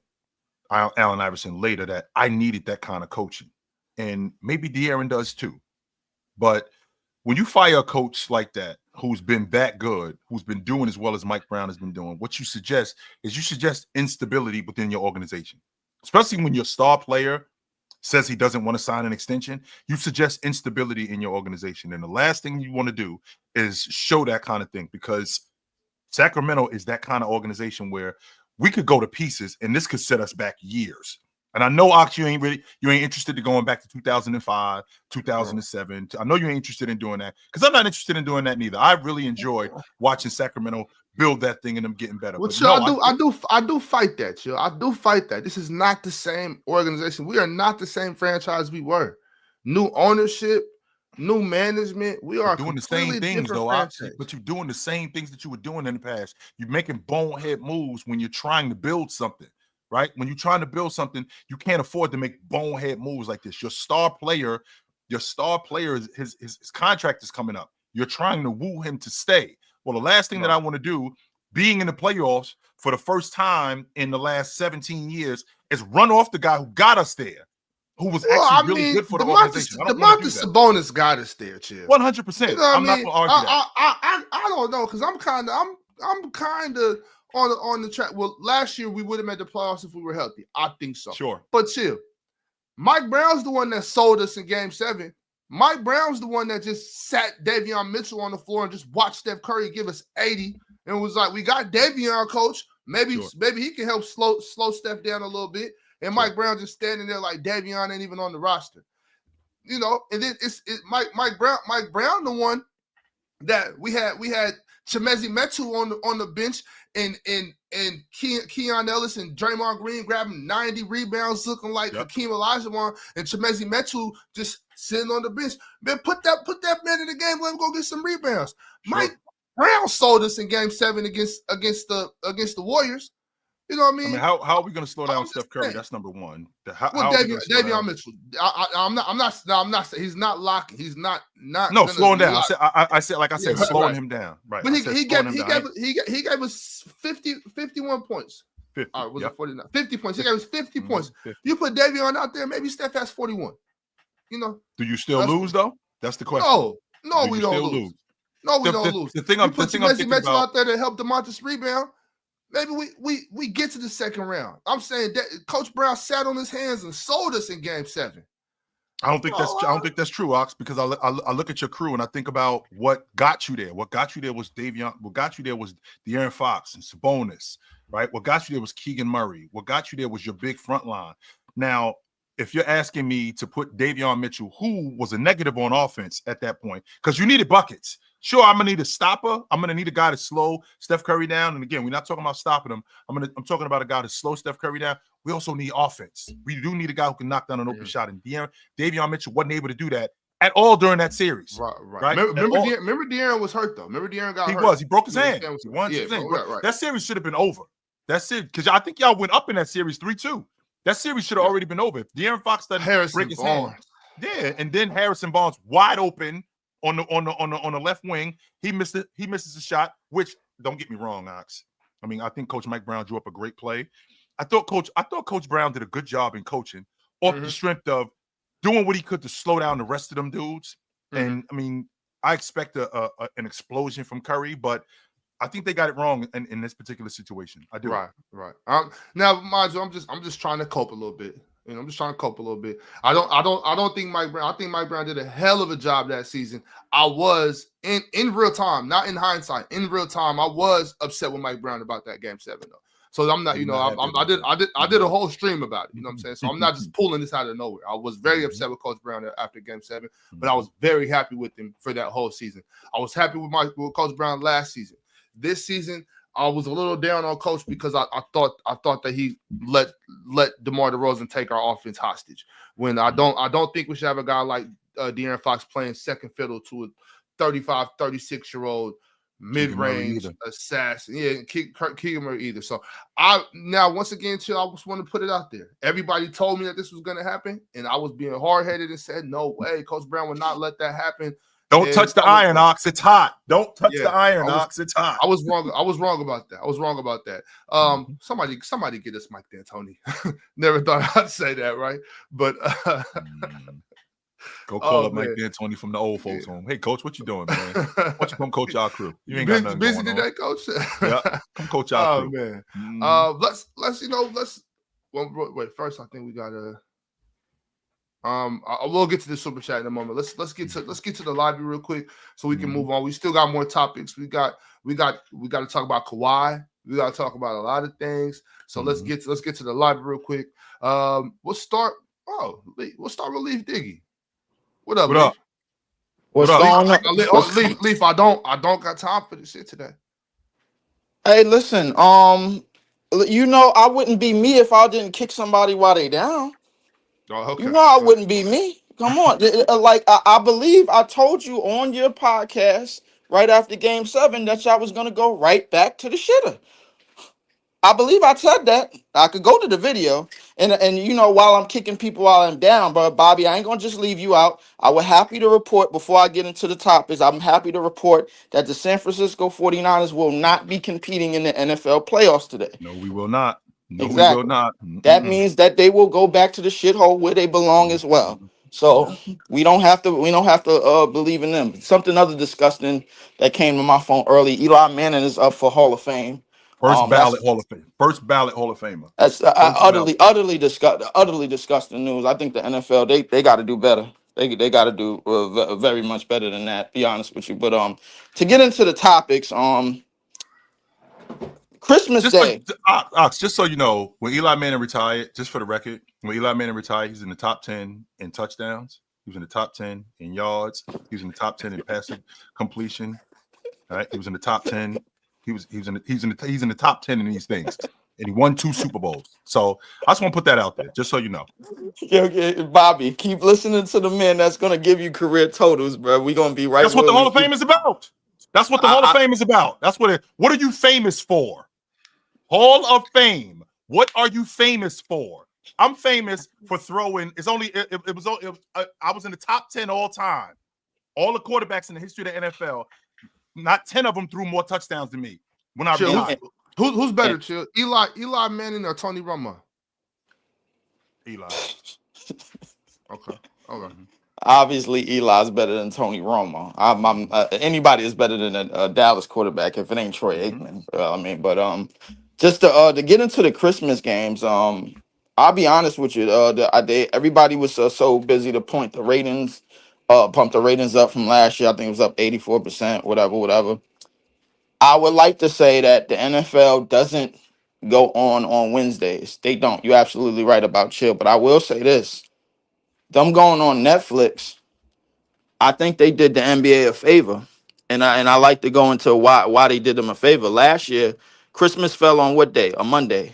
Allen Iverson later that I needed that kind of coaching. And maybe De'Aaron does too. But when you fire a coach like that, who's been that good, who's been doing as well as Mike Brown has been doing, what you suggest instability within your organization, especially when your star player says he doesn't want to sign an extension. You suggest instability in your organization. And the last thing you want to do is show that kind of thing, because Sacramento is that kind of organization where we could go to pieces and this could set us back years. And I know, Ox, you ain't interested in going back to 2005, 2007. I know you ain't interested in doing that, because I'm not interested in doing that neither. I really enjoyed watching Sacramento build that thing and them getting better. Well, I do fight that, Chill. I do fight that. This is not the same organization. We are not the same franchise we were. New ownership, new management. We are doing the same things, though. But you're doing the same things that you were doing in the past. You're making bonehead moves when you're trying to build something. Right? When you're trying to build something, you can't afford to make bonehead moves like this. Your star player, his contract is coming up. You're trying to woo him to stay. Well, the last thing that I want to do, being in the playoffs for the first time in the last 17 years, is run off the guy who got us there, who was really good for the organization. DeMontis Sabonis got us there, Chill. 100%. You know I'm not going to argue that. I don't know, because I'm kind of on the track. Well, last year we would have made the playoffs if we were healthy. I think so. Sure. But Chill, Mike Brown's the one that sold us in Game 7. Mike Brown's the one that just sat Davion Mitchell on the floor and just watched Steph Curry give us 80 and was like, we got Davion, coach. Maybe he can help slow Steph down a little bit. And Mike Brown just standing there like Davion ain't even on the roster. You know, and then it's Mike Brown the one that we had Chimezie Metu on the bench and Keon Ellis and Draymond Green grabbing 90 rebounds, looking like Hakeem Olajuwon, and Chimezie Metu just sitting on the bench. Man, put that man in the game. Let him go get some rebounds. Sure. Mike Brown sold us in Game 7 against the Warriors. You know what I I mean? mean, how are we going to slow down I'm Steph just Curry? saying. That's number one. Well, How are we going to slow down? Davion Mitchell. I'm not. He's not locking. He's not No, gonna slowing down. lock. I said, like I said, Yeah, slowing right. him down. Right. But I said slowing him down. he gave us 51 points. 50. All right, was Yep. it 49? 50 points. He gave us 50 points. 50. You put Davion out there, maybe Steph has 41. You know. Do you still lose though? That's the question. No, Do we you don't still lose. No, we don't lose. The thing You I'm put thinking Mitchell about out there to help DeMontis rebound. Maybe we get to the second round. I'm saying that Coach Brown sat on his hands and sold us in Game 7. I don't think that's true, Ox, because I look at your crew and I think about what got you there. What got you there was Davion. What got you there was De'Aaron Fox and Sabonis, right? What got you there was Keegan Murray. What got you there was your big front line. Now, if you're asking me to put Davion Mitchell, who was a negative on offense at that point, because you needed buckets. Sure, I'm gonna need a stopper. I'm gonna need a guy to slow Steph Curry down. And again, we're not talking about stopping him. I'm talking about a guy to slow Steph Curry down. We also need offense. We do need a guy who can knock down an open shot. And Davion Mitchell wasn't able to do that at all during that series. Right. Remember De'Aaron was hurt though. Remember De'Aaron got hurt. He broke his hand. That series should have been over. That's it. Because I think y'all went up in that series 3-2. That series should have already been over. If De'Aaron Fox doesn't break his hand. Yeah, and then Harrison Barnes wide open on the left wing. He misses a shot, which don't get me wrong, Ox. I mean, I think Coach Mike Brown drew up a great play. I thought Coach Brown did a good job in coaching off the strength of doing what he could to slow down the rest of them dudes. And I mean, I expect an explosion from Curry, but I think they got it wrong in this particular situation. I do. Right. Now, mind you, I'm just trying to cope a little bit. You know, I'm just trying to cope a little bit. I don't think Mike Brown. I think Mike Brown did a hell of a job that season. I was in real time, not in hindsight. In real time, I was upset with Mike Brown about that Game 7 though. So I'm not, I did a whole stream about it. You know what I'm saying? So I'm not just pulling this out of nowhere. I was very upset with Coach Brown after Game 7, but I was very happy with him for that whole season. I was happy with Coach Brown last season. This season, I was a little down on Coach because I thought that he let DeMar DeRozan take our offense hostage. When I don't think we should have a guy like De'Aaron Fox playing second fiddle to a 35, 36-year-old mid-range assassin. Yeah, Keegan Murray either. So once again, I just want to put it out there. Everybody told me that this was going to happen, and I was being hard-headed and said, no way, Coach Brown would not let that happen. Don't touch the iron, Ox. It's hot. Don't touch the iron, Ox. It's hot. I was wrong about that. Somebody get us Mike D'Antoni. Never thought I'd say that, right? But go call up Mike D'Antoni from the old folks home. Hey, Coach, what you doing, man? Why don't you come coach our crew? You ain't got nothing busy going today, on. Coach. Yeah, come coach our crew. Man. Let's wait. First, I think we gotta. We'll get to the super chat in a moment. Let's get to the library real quick so we can move on. We still got more topics. We got to talk about Kawhi. We got to talk about a lot of things. So let's get to the library real quick. We'll start with Leaf Diggy. What up, Leaf? What's going on? Leaf, I don't got time for this shit today. Hey, listen, I wouldn't be me if I didn't kick somebody while they down. Oh, okay. I wouldn't be me. Come on. Like, I believe I told you on your podcast right after Game 7 that y'all was going to go right back to the shitter. I believe I said that. I could go to the video. And while I'm kicking people while I'm down, but Bobby, I ain't going to just leave you out. I was happy to report, before I get into the topics, I'm happy to report that the San Francisco 49ers will not be competing in the NFL playoffs today. No, we will not. No, exactly. We will not. That means that they will go back to the shithole where they belong as well. So we don't have to believe in them. Something other disgusting that came to my phone early. Eli Manning is up for Hall of Fame. First ballot Hall of Famer. That's utterly disgusting news. I think the NFL they got to do better. They got to do very much better than that. Be honest with you. But to get into the topics, Christmas Day. Ox, just so you know, when Eli Manning retired, just for the record, when Eli Manning retired, he's in the top 10 in touchdowns. He was in the top 10 in yards. He was in the top 10 in passive completion. All right, he was in the top 10. He's in the top 10 in these things, and he won 2 Super Bowls. So I just want to put that out there, just so you know. Okay, Bobby, keep listening to the man that's gonna give you career totals, bro. We're gonna be right. That's what the Hall of Fame is about. That's what the Hall of Fame is about. What are you famous for? Hall of Fame. What are you famous for? I'm famous for throwing. It's only it was I was in the top 10 all time. All the quarterbacks in the history of the NFL, not 10 of them threw more touchdowns than me when I Chill, retired. who's better, Chill? Eli Manning or Tony Romo? Eli. Okay. Obviously, Eli's better than Tony Romo. Anybody is better than a Dallas quarterback if it ain't Troy Aikman. But just to get into the Christmas games, I'll be honest with you. Everybody was so busy to pump the ratings up from last year. I think it was up 84%, whatever. I would like to say that the NFL doesn't go on Wednesdays. They don't. You're absolutely right about Chill. But I will say this: them going on Netflix, I think they did the NBA a favor, and I like to go into why they did them a favor. Last year, Christmas fell on what day? A Monday,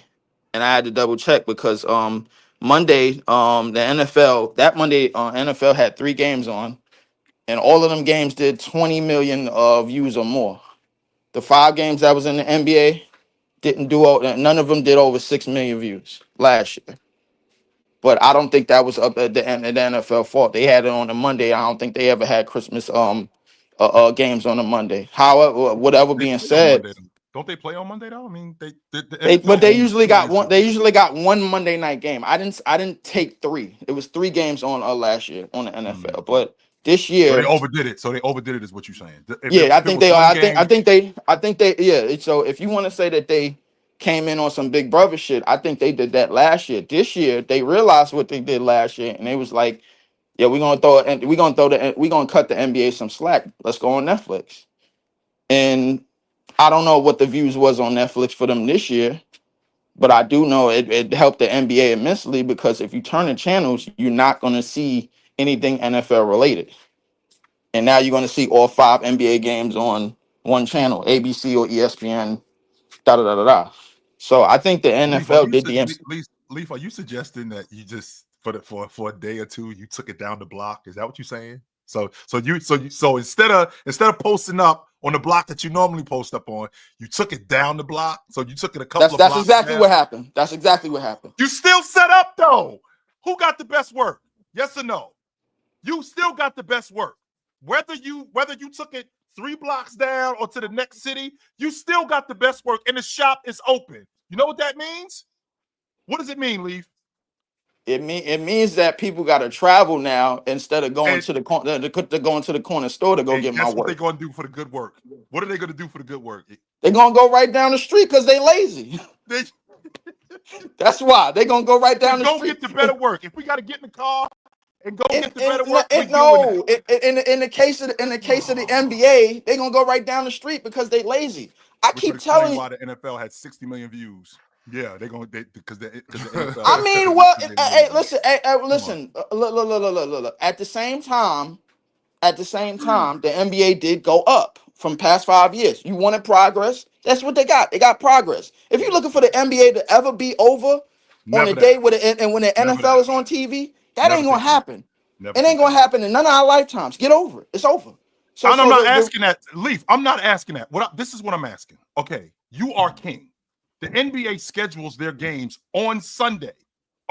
and I had to double check because Monday the NFL that Monday NFL had 3 games on, and all of them games did 20 million views or more. The 5 games that was in the NBA none of them did over 6 million views last year. But I don't think that was up at the NFL fault. They had it on a Monday. I don't think they ever had Christmas games on a Monday. However, whatever They being play on said, Monday, though. Don't they play on Monday though? I mean, the but NFL they owns usually too got many one. They sports. usually got one Monday night game. I didn't take 3. It was 3 games on last year on the NFL. But this So year, they overdid it. So they overdid it, is what you're saying. yeah, If it was one game, I think they, yeah. So if you want to say that they came in on some Big Brother shit, I think they did that last year. This year, they realized what they did last year, and they was like, yeah, we're gonna cut the NBA some slack. Let's go on Netflix. And I don't know what the views was on Netflix for them this year, but I do know it helped the NBA immensely because if you turn the channels, you're not gonna see anything NFL related. And now you're gonna see all 5 NBA games on one channel, ABC or ESPN, da da da da da. So I think the Leaf, are NFL you did the Leaf, are you suggesting that you just for a day or two you took it down the block? Is that what you're saying? So instead of posting up on the block that you normally post up on, you took it down the block. So you took it a couple of that's blocks exactly down. what happened. That's exactly what happened. You still set up though. Who got the best work? Yes or no? You still got the best work. Whether you took it 3 blocks down or to the next city, you still got the best work, and the shop is open. You know what that means? What does it mean, Leaf? It means that people got to travel now instead of going And, to the corner to going to the corner store to go and get my guess what they're work. going to do for the good work? What are they going to do for the good work? They're gonna go right down the street because they lazy. They That's why they're gonna go right down the go street. get the better work. If we got to get in the car and go get the better In, work, we in, doing that. no, in the case of the NBA, they're gonna go right down the street because they lazy. I Which would keep explain telling you. why the NFL had 60 million views. Yeah, they're going to because the NFL. I mean, well, hey, lazy. listen. Look. At the same time, the NBA did go up from past 5 years. You wanted progress. That's what they got. They got progress. If you're looking for the NBA to ever be over on Never a day that. when the Never NFL that. is on TV, that Never ain't gonna think that. happen. Never It ain't think gonna that. happen in none of our lifetimes. Get over it. It's over. So And I'm so not the asking that, Leaf. I'm not asking that. This is what I'm asking. Okay, you are king. The NBA schedules their games on Sunday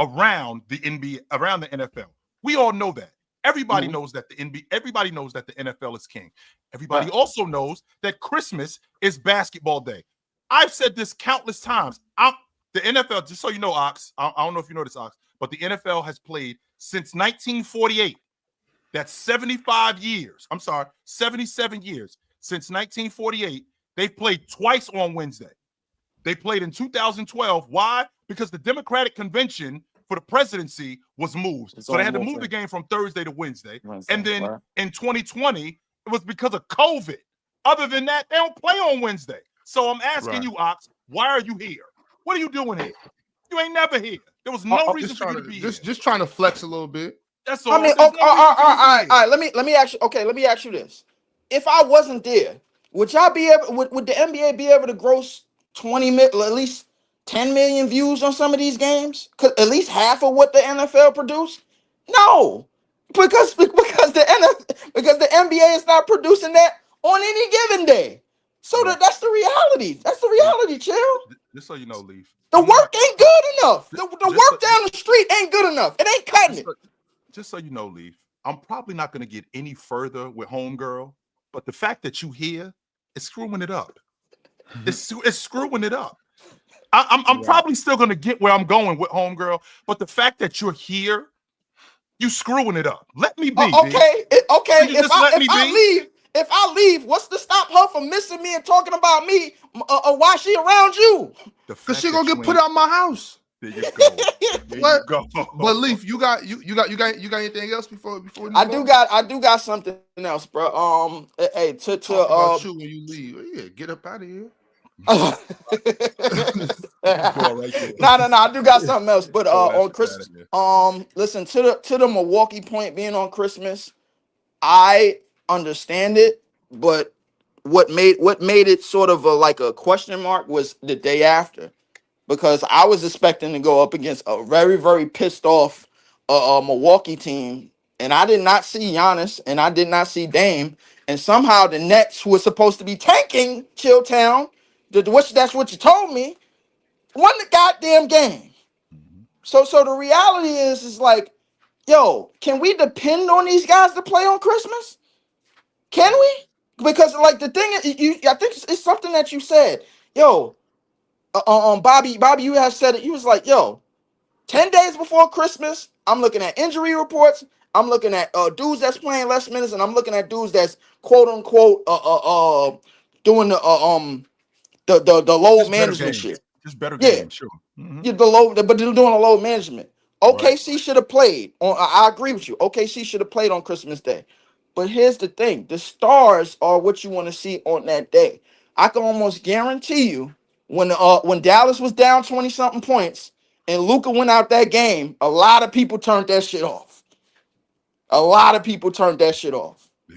around the NBA, around the NFL. We all know that. Everybody knows that the NBA, everybody knows that the NFL is king. Everybody right. also knows that Christmas is basketball day. I've said this countless times. The NFL, just so you know, Ox, I don't know if you know this, Ox, but the NFL has played since 1948. That's 75 years. I'm sorry, 77 years. Since 1948, they've played twice on Wednesday. They played in 2012. Why? Because the Democratic convention for the presidency was moved. It's So they on had to move Wednesday. the game from Thursday to Wednesday. Wednesday, And then right. in 2020, it was because of COVID. Other than that, they don't play on Wednesday. So I'm asking you, Ox, why are you here? What are you doing here? You ain't never here. There was no reason for you to be here. Just trying to flex a little bit. That's all. I mean, There's okay, no reason for you to be here. all right. Let me ask you. Okay, let me ask you this: if I wasn't there, would y'all be able? Would the NBA be able to gross 20 million, at least 10 million views on some of these games? Cause at least half of what the NFL produced? No, because the NBA is not producing that on any given day. So that's the reality. That's the reality, chill. Just so you know, Leaf. The work ain't good enough. The work down the street ain't good enough. It ain't cutting it. Just so you know, Leaf, I'm probably not going to get any further with Homegirl, but the fact that you here is screwing it up. It's screwing it up. I'm probably still going to get where I'm going with Homegirl, but the fact that you're here, you screwing it up. Let me be. Okay. If I leave, what's to stop her from missing me and talking about me while she around you? Because she gonna get put out my house. There you go. There you go. But Leaf, you got anything else before we I do got something else, bro. Hey, talk about you when you leave. Yeah, get up out of here. No. I do got something else, but on Christmas, listen to the Milwaukee point being on Christmas. I understand it, but what made it sort of like a question mark was the day after, because I was expecting to go up against a very, very pissed off Milwaukee team, and I did not see Giannis and I did not see Dame, and somehow the Nets, who were supposed to be tanking Chilltown, that's what you told me, won the goddamn game. So the reality is like, yo, can we depend on these guys to play on Christmas? Can we? Because like the thing is, I think it's something that you said, yo, Bobby, you have said it. You was like, yo, 10 days before Christmas, I'm looking at injury reports. I'm looking at dudes that's playing less minutes, and I'm looking at dudes that's quote unquote doing the load management shit. Just better game, sure. Yeah, but they're doing a load management. OKC should have played. I agree with you. OKC should have played on Christmas Day. But here's the thing: the stars are what you want to see on that day. I can almost guarantee you, when Dallas was down 20-something points and Luka went out that game, a lot of people turned that shit off. They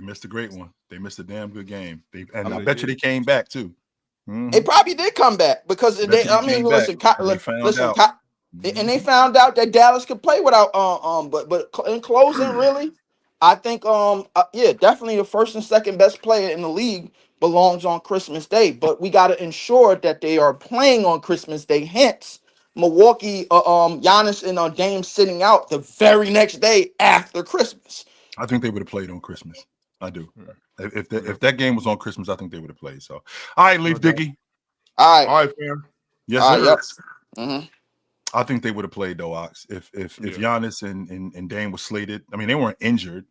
missed a great one. They missed a damn good game. I bet you they came back too. They probably did come back because they found out that Dallas could play without but in closing, really, I think definitely the first and second best player in the league belongs on Christmas Day, but we got to ensure that they are playing on Christmas Day. Hence, Milwaukee, Giannis and Dame sitting out the very next day after Christmas. I think they would have played on Christmas. I do. If that game was on Christmas, I think they would have played. So, all right, Leaf Dickey. All right, fam. Yes, sir. Yep. Mm-hmm. I think they would have played though, Ox. If Giannis and Dame was slated, I mean, they weren't injured.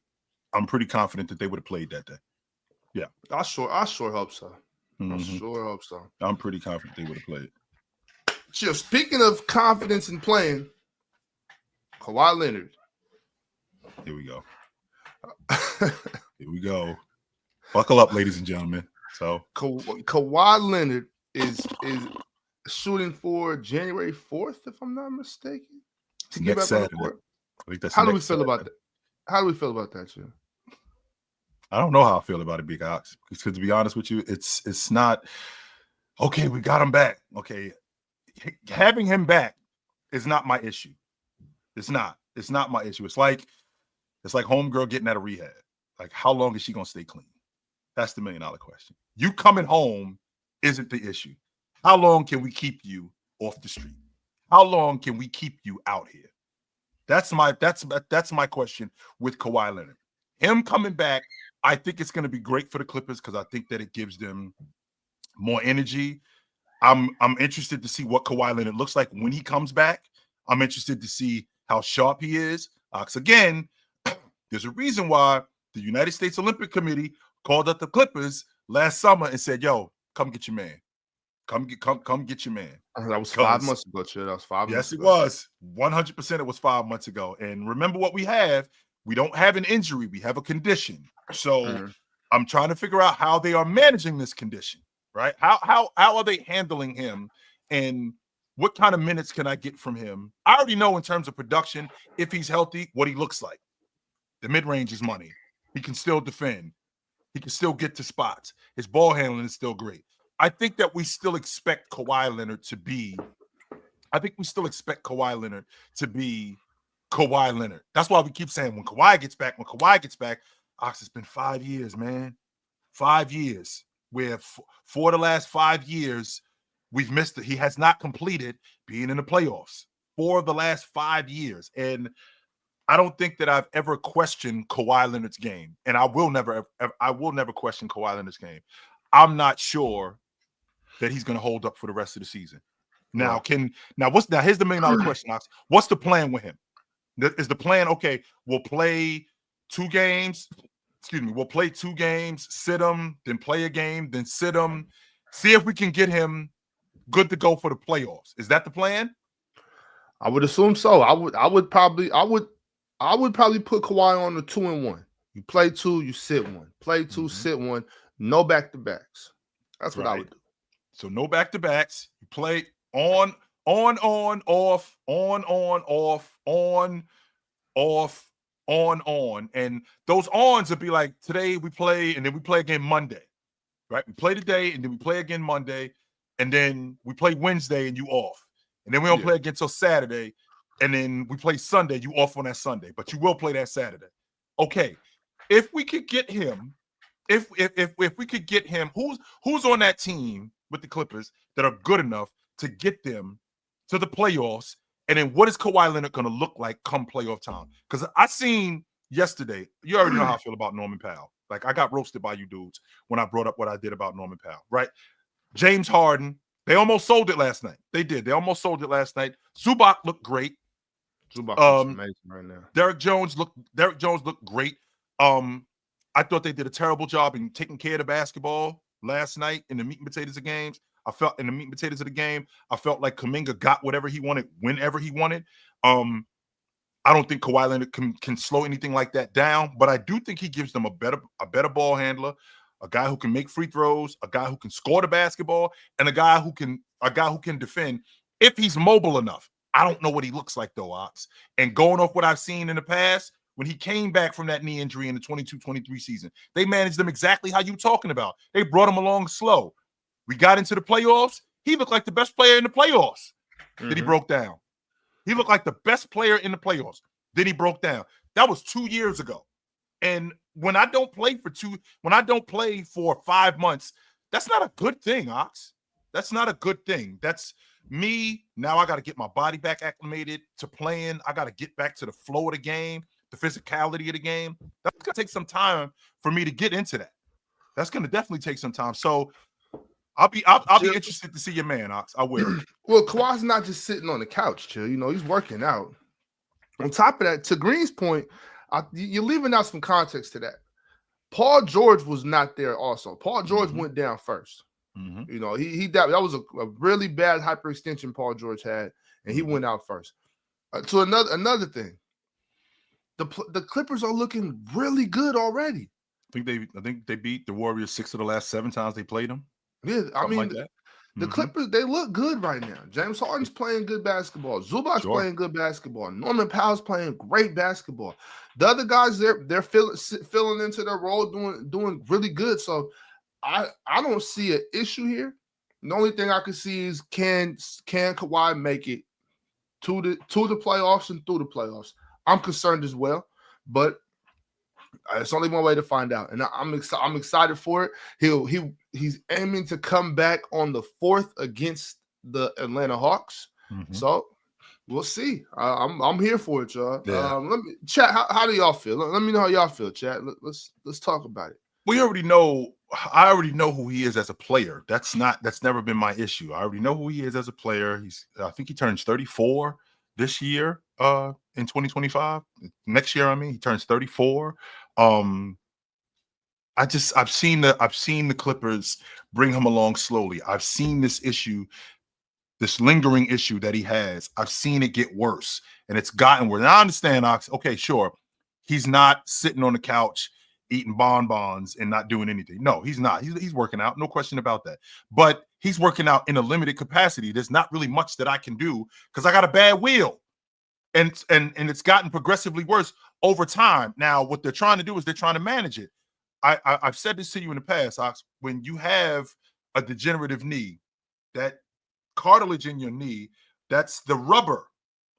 I'm pretty confident that they would have played that day. Yeah, I sure hope so. I sure hope so. I'm pretty confident they would have played. Sure. Speaking of confidence in playing, Kawhi Leonard. Here we go. Here we go. Buckle up, ladies and gentlemen. So Kawhi Leonard is shooting for January 4th, if I'm not mistaken. To next Saturday. I think that's How do we feel about that? How do we feel about that, Jim? I don't know how I feel about it, Big Ox. Because to be honest with you, it's not okay. We got him back. Okay, having him back is not my issue. It's not. It's not my issue. It's like homegirl getting out of rehab. Like, how long is she gonna stay clean? That's the $1 million question. You coming home isn't the issue. How long can we keep you off the street? How long can we keep you out here? That's my question with Kawhi Leonard. Him coming back, I think it's going to be great for the Clippers because I think that it gives them more energy. I'm interested to see what Kawhi Leonard looks like when he comes back. I'm interested to see how sharp he is. Because again, there's a reason why the United States Olympic Committee called up the Clippers last summer and said, "Yo, come get your man. Come get your man." That was 5 months ago, Chill. That was 5 months ago. Yes, it was. 100% it was 5 months ago. And remember what we have. We don't have an injury. We have a condition. So I'm trying to figure out how they are managing this condition, right? How are they handling him? And what kind of minutes can I get from him? I already know in terms of production, if he's healthy, what he looks like. The mid-range is money. He can still defend. He can still get to spots. His ball handling is still great. I think that we still expect Kawhi Leonard to be Kawhi Leonard. That's why we keep saying when Kawhi gets back, Ox, it's been 5 years, man. 5 years. Where for the last 5 years, we've missed it. He has not completed being in the playoffs for the last 5 years. And I don't think that I've ever questioned Kawhi Leonard's game. And I will never question Kawhi Leonard's game. I'm not sure that he's going to hold up for the rest of the season. Now, here's the $1 million question, Ox. What's the plan with him? Is the plan, okay, we'll play 2 games. We'll play 2 games, sit him, then play a game, then sit him. See if we can get him good to go for the playoffs. Is that the plan? I would assume so. I would probably put Kawhi on the 2-1. You play 2, you sit 1. Play 2, sit 1. No back-to-backs. That's what I would do. So no back-to-backs. You play on, off, on, off, on, off, on. And those ons would be like, today we play, and then we play again Monday, right? We play today, and then we play again Monday, and then we play Wednesday, and you off. And then we don't play again till Saturday, and then we play Sunday, you off on that Sunday, but you will play that Saturday. Okay, if we could get him, if we could get him, who's on that team with the Clippers that are good enough to get them to the playoffs? And then what is Kawhi Leonard going to look like come playoff time? Because I seen yesterday, you already know how I feel about Norman Powell. Like, I got roasted by you dudes when I brought up what I did about Norman Powell, right? James Harden, they almost sold it last night. They did. They almost sold it last night. Zubac looked great. Zubac looks amazing right now. Derek Jones looked great. I thought they did a terrible job in taking care of the basketball last night in the meat and potatoes of games. I felt like Kuminga got whatever he wanted whenever he wanted. I don't think Kawhi Leonard can slow anything like that down, but I do think he gives them a better ball handler, a guy who can make free throws, a guy who can score the basketball, and a guy who can defend if he's mobile enough. I don't know what he looks like though, Ox. And going off what I've seen in the past, when he came back from that knee injury in the 22-23 season, they managed him exactly how you talking about. They brought him along slow. We got into the playoffs. He looked like the best player in the playoffs. Then he broke down. He looked like the best player in the playoffs. Then he broke down. That was 2 years ago. And when I don't play for 5 months, that's not a good thing, Ox. That's not a good thing. That's me. Now I got to get my body back acclimated to playing. I got to get back to the flow of the game, the physicality of the game. That's going to take some time for me to get into that. That's going to definitely take some time. So I'll be interested to see your man, Ox. I will. Well, Kawhi's not just sitting on the couch, chill. You know, he's working out. On top of that, to Green's point, you're leaving out some context to that. Paul George was not there also. Paul George went down first. You know, that was a really bad hyperextension Paul George had, and he went out first. So another thing, the Clippers are looking really good already. I think they beat the Warriors 6 of the last 7 times they played them. Yeah, I mean, like that. The Clippers, they look good right now. James Harden's playing good basketball. Zubac's playing good basketball. Norman Powell's playing great basketball. The other guys, they're filling into their role, doing really good. So I don't see an issue here. The only thing I can see is can Kawhi make it to the playoffs and through the playoffs? I'm concerned as well, but it's only one way to find out, and I'm excited for it. He's aiming to come back on the 4th against the Atlanta Hawks. So we'll see. I'm here for it, y'all. Yeah. Let me chat. How do y'all feel? Let me know how y'all feel, chat. Let's talk about it. I already know who he is as a player. That's never been my issue. I already know who he is as a player. I think he turns 34 this year, in 2025. Next year, he turns 34. I've seen the Clippers bring him along slowly. I've seen this issue, this lingering issue that he has. I've seen it get worse, and it's gotten worse. And I understand, Ox. Okay, sure, he's not sitting on the couch eating bonbons and not doing anything. No, he's not. He's working out, no question about that. But he's working out in a limited capacity. There's not really much that I can do because I got a bad wheel, and it's gotten progressively worse over time. Now, what they're trying to do is they're trying to manage it. I've said this to you in the past, Ox. When you have a degenerative knee, that cartilage in your knee, that's the rubber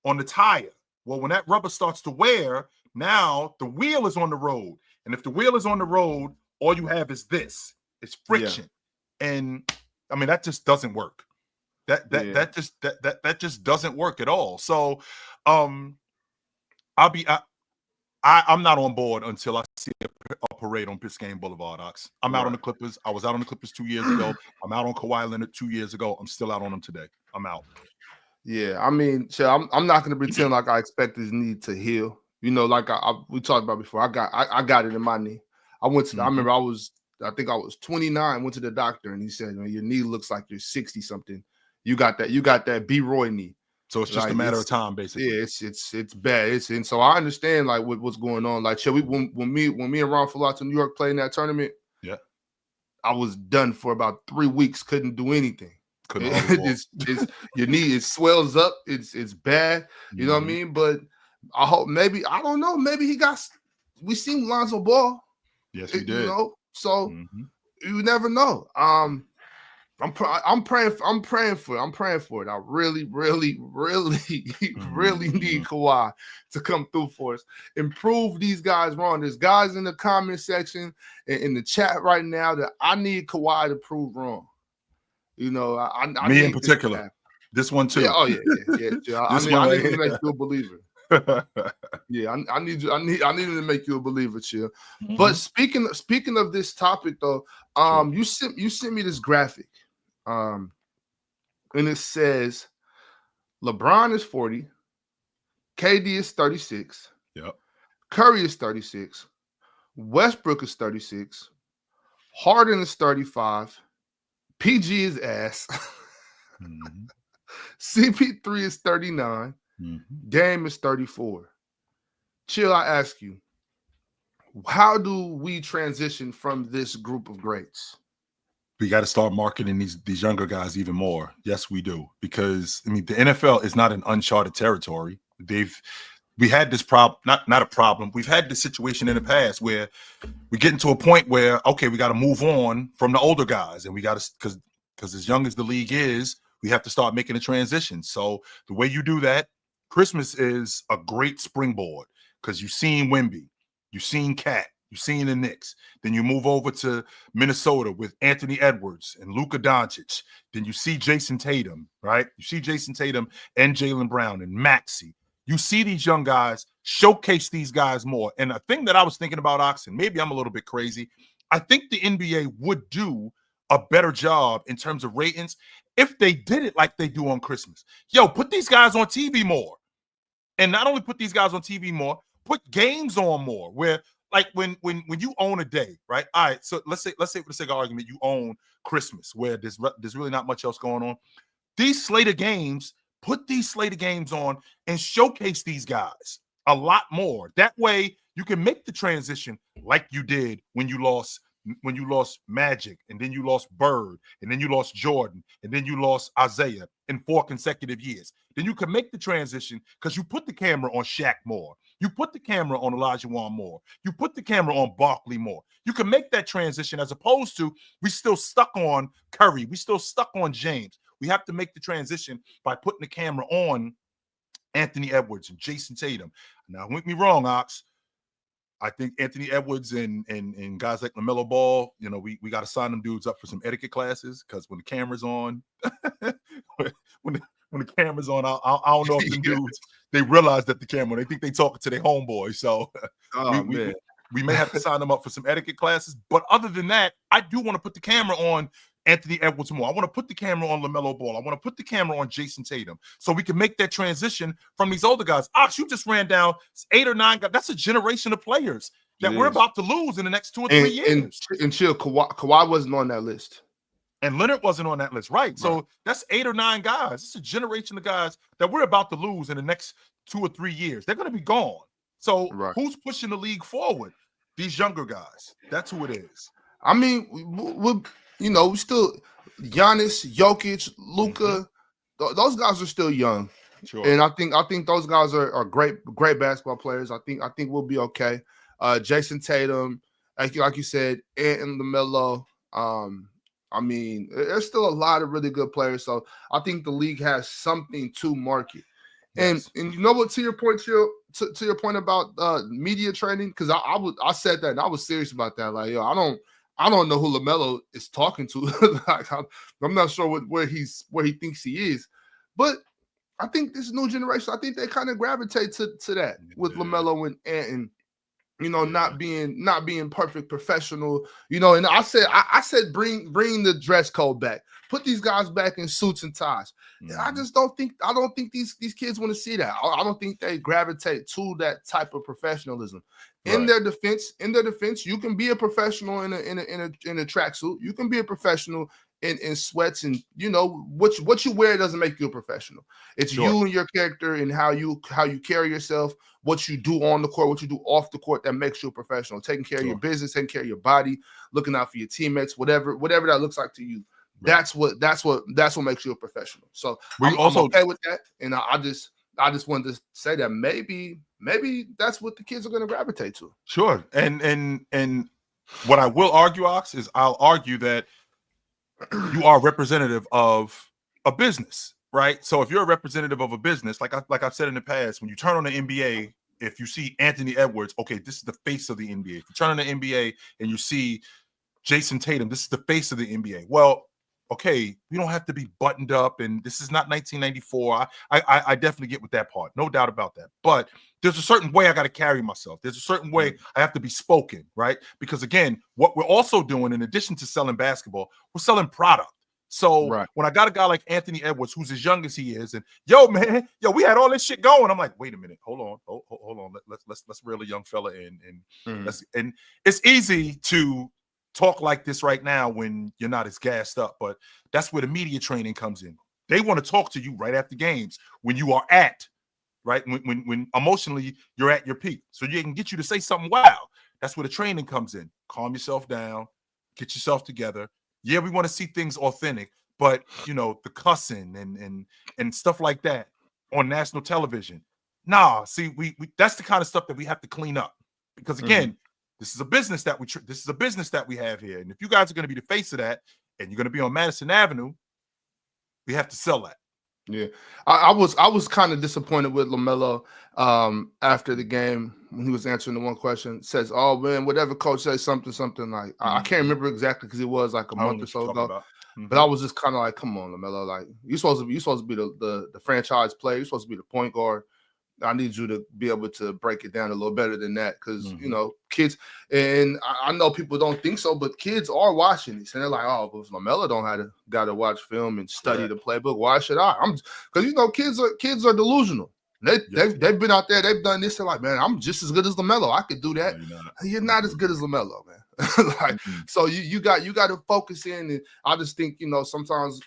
on the tire. Well, when that rubber starts to wear, now the wheel is on the road. And if the wheel is on the road, all you have is this. It's friction. Yeah. And, that just doesn't work. That just doesn't work at all. So I'm not on board until I see a parade on Biscayne Boulevard, Ox. I'm out on the Clippers. I was out on the Clippers 2 years ago. I'm out on Kawhi Leonard 2 years ago. I'm still out on him today. I'm out. Yeah, I mean, I'm not going to pretend like I expect his knee to heal. You know, like we talked about before. I got it in my knee. I remember I think I was 29. Went to the doctor and he said, your knee looks like you're 60 something. You got that B. Roy knee. So it's just a matter of time, basically. Yeah, it's bad. And so I understand like what's going on. Like, when me and Ron flew out to New York playing that tournament, yeah, I was done for about 3 weeks. Couldn't do anything. It's your knee, it swells up. It's bad. You know what I mean? But I hope I don't know. Maybe we seen Lonzo Ball. Yes, we did. You know, so you never know. I'm praying for it. I really, really, really, really need Kawhi to come through for us. Improve these guys wrong. There's guys in the comment section in the chat right now that I need Kawhi to prove wrong. You know, I me in particular. This one too. Yeah, I need to make you a believer. Yeah, I need to make you a believer, Chill. But speaking of this topic though, you sent me this graphic. And it says LeBron is 40, KD is 36, yep, Curry is 36, Westbrook is 36, Harden is 35, PG is ass, CP3 is 39, Dame is 34. Chill, I ask you, how do we transition from this group of greats? We got to start marketing these younger guys even more. Yes, we do. Because I mean, the NFL is not an uncharted territory. We had this problem, not a problem. We've had this situation in the past where we get into a point where, okay, we got to move on from the older guys, and we got to, because as young as the league is, we have to start making a transition. So the way you do that, Christmas is a great springboard because you've seen Wemby, you've seen Cat, you've seen the Knicks. Then you move over to Minnesota with Anthony Edwards and Luka Doncic. Then you see Jason Tatum, right? You see Jason Tatum and Jaylen Brown and Maxey. You see these young guys, showcase these guys more. And a thing that I was thinking about, Oxen, maybe I'm a little bit crazy. I think the NBA would do a better job in terms of ratings if they did it like they do on Christmas. Yo, put these guys on TV more. And not only put these guys on TV more, put games on more where, like when you own a day, right? All right, so let's say for the sake of argument, you own Christmas where there's really not much else going on. These Slater games, put these Slater games on and showcase these guys a lot more. That way you can make the transition like you did when you lost Magic, and then you lost Bird, and then you lost Jordan, and then you lost Isaiah in 4 consecutive years. Then you can make the transition because you put the camera on Shaq more. You put the camera on Olajuwon more. You put the camera on Barkley more. You can make that transition as opposed to we still stuck on Curry. We still stuck on James. We have to make the transition by putting the camera on Anthony Edwards and Jason Tatum. Now, don't get me wrong, Ox. I think Anthony Edwards and guys like LaMelo Ball, you know, we got to sign them dudes up for some etiquette classes because when the camera's on, when the camera's on, I don't know if them dudes, they realize that the camera, they think they talking to their homeboy. So we may have to sign them up for some etiquette classes. But other than that, I do want to put the camera on Anthony Edwards more. I want to put the camera on LaMelo Ball. I want to put the camera on Jason Tatum so we can make that transition from these older guys. Ox, you just ran down 8 or 9 guys. That's a generation of players that we're about to lose in the next 2 or 3 years. And chill, Kawhi wasn't on that list. And Leonard wasn't on that list, right? So that's 8 or 9 guys. It's a generation of guys that we're about to lose in the next 2 or 3 years. They're going to be gone. So who's pushing the league forward? These younger guys. That's who it is. I mean, we still Giannis, Jokic, Luka, those guys are still young. Sure. And I think those guys are great basketball players. I think we'll be okay. Jason Tatum, like you said, and LaMelo. I mean, there's still a lot of really good players. So I think the league has something to market. Yes. And you know what, to your point, to your point about media training, because I said that and I was serious about that. Like, yo, I I don't know who LaMelo is talking to. Like, I'm not sure where he thinks he is, but I think this new generation, I think they kind of gravitate to that with LaMelo and Ant, not being perfect professional, and I said bring the dress code back. Put these guys back in suits and ties. Mm-hmm. I don't think these kids want to see that. I don't think they gravitate to that type of professionalism. In their defense, you can be a professional in a tracksuit. You can be a professional in sweats, and what you wear doesn't make you a professional. It's you and your character and how you carry yourself, what you do on the court, what you do off the court that makes you a professional. Taking care of your business, taking care of your body, looking out for your teammates, whatever that looks like to you. Right. That's what makes you a professional. So I'm okay with that, and I just wanted to say that maybe that's what the kids are going to gravitate to. Sure, and what I will argue, Ox, is I'll argue that you are representative of a business, right? So if you're a representative of a business, like I've said in the past, when you turn on the NBA, if you see Anthony Edwards, okay, this is the face of the NBA. If you turn on the NBA and you see Jason Tatum, this is the face of the NBA. Well, okay, we don't have to be buttoned up, and this is not 1994. I definitely get with that part, no doubt about that. But there's a certain way I got to carry myself. There's a certain way I have to be spoken, right? Because again, what we're also doing, in addition to selling basketball, we're selling product. So when I got a guy like Anthony Edwards, who's as young as he is, and we had all this shit going. I'm like, wait a minute, hold on, let's reel a young fella in, and it's easy to talk like this right now when you're not as gassed up, but that's where the media training comes in. They want to talk to you right after games when you are when emotionally you're at your peak, so you can get you to say something wild. That's where the training comes in. Calm yourself down, get yourself together. Yeah, we want to see things authentic, but the cussing and stuff like that on national television. Nah, see, we that's the kind of stuff that we have to clean up, because again, this is a business that we have here, and if you guys are going to be the face of that, and you're going to be on Madison Avenue, we have to sell that. Yeah, I was kind of disappointed with LaMelo after the game when he was answering the one question. Says, "Oh man, whatever coach says, something like I can't remember exactly because it was like a month or so ago." But I was just kind of like, "Come on, LaMelo, like you're supposed to be the franchise player. You're supposed to be the point guard. I need you to be able to break it down a little better than that, because kids, and I know people don't think so, but kids are watching this and they're like, oh, but LaMelo don't gotta watch film and study the playbook. Why should I? Because kids are delusional. They've been out there, they've done this. They're like, man, I'm just as good as LaMelo. I could do that. You're not as good as LaMelo, man. So you got to focus in, and I just think sometimes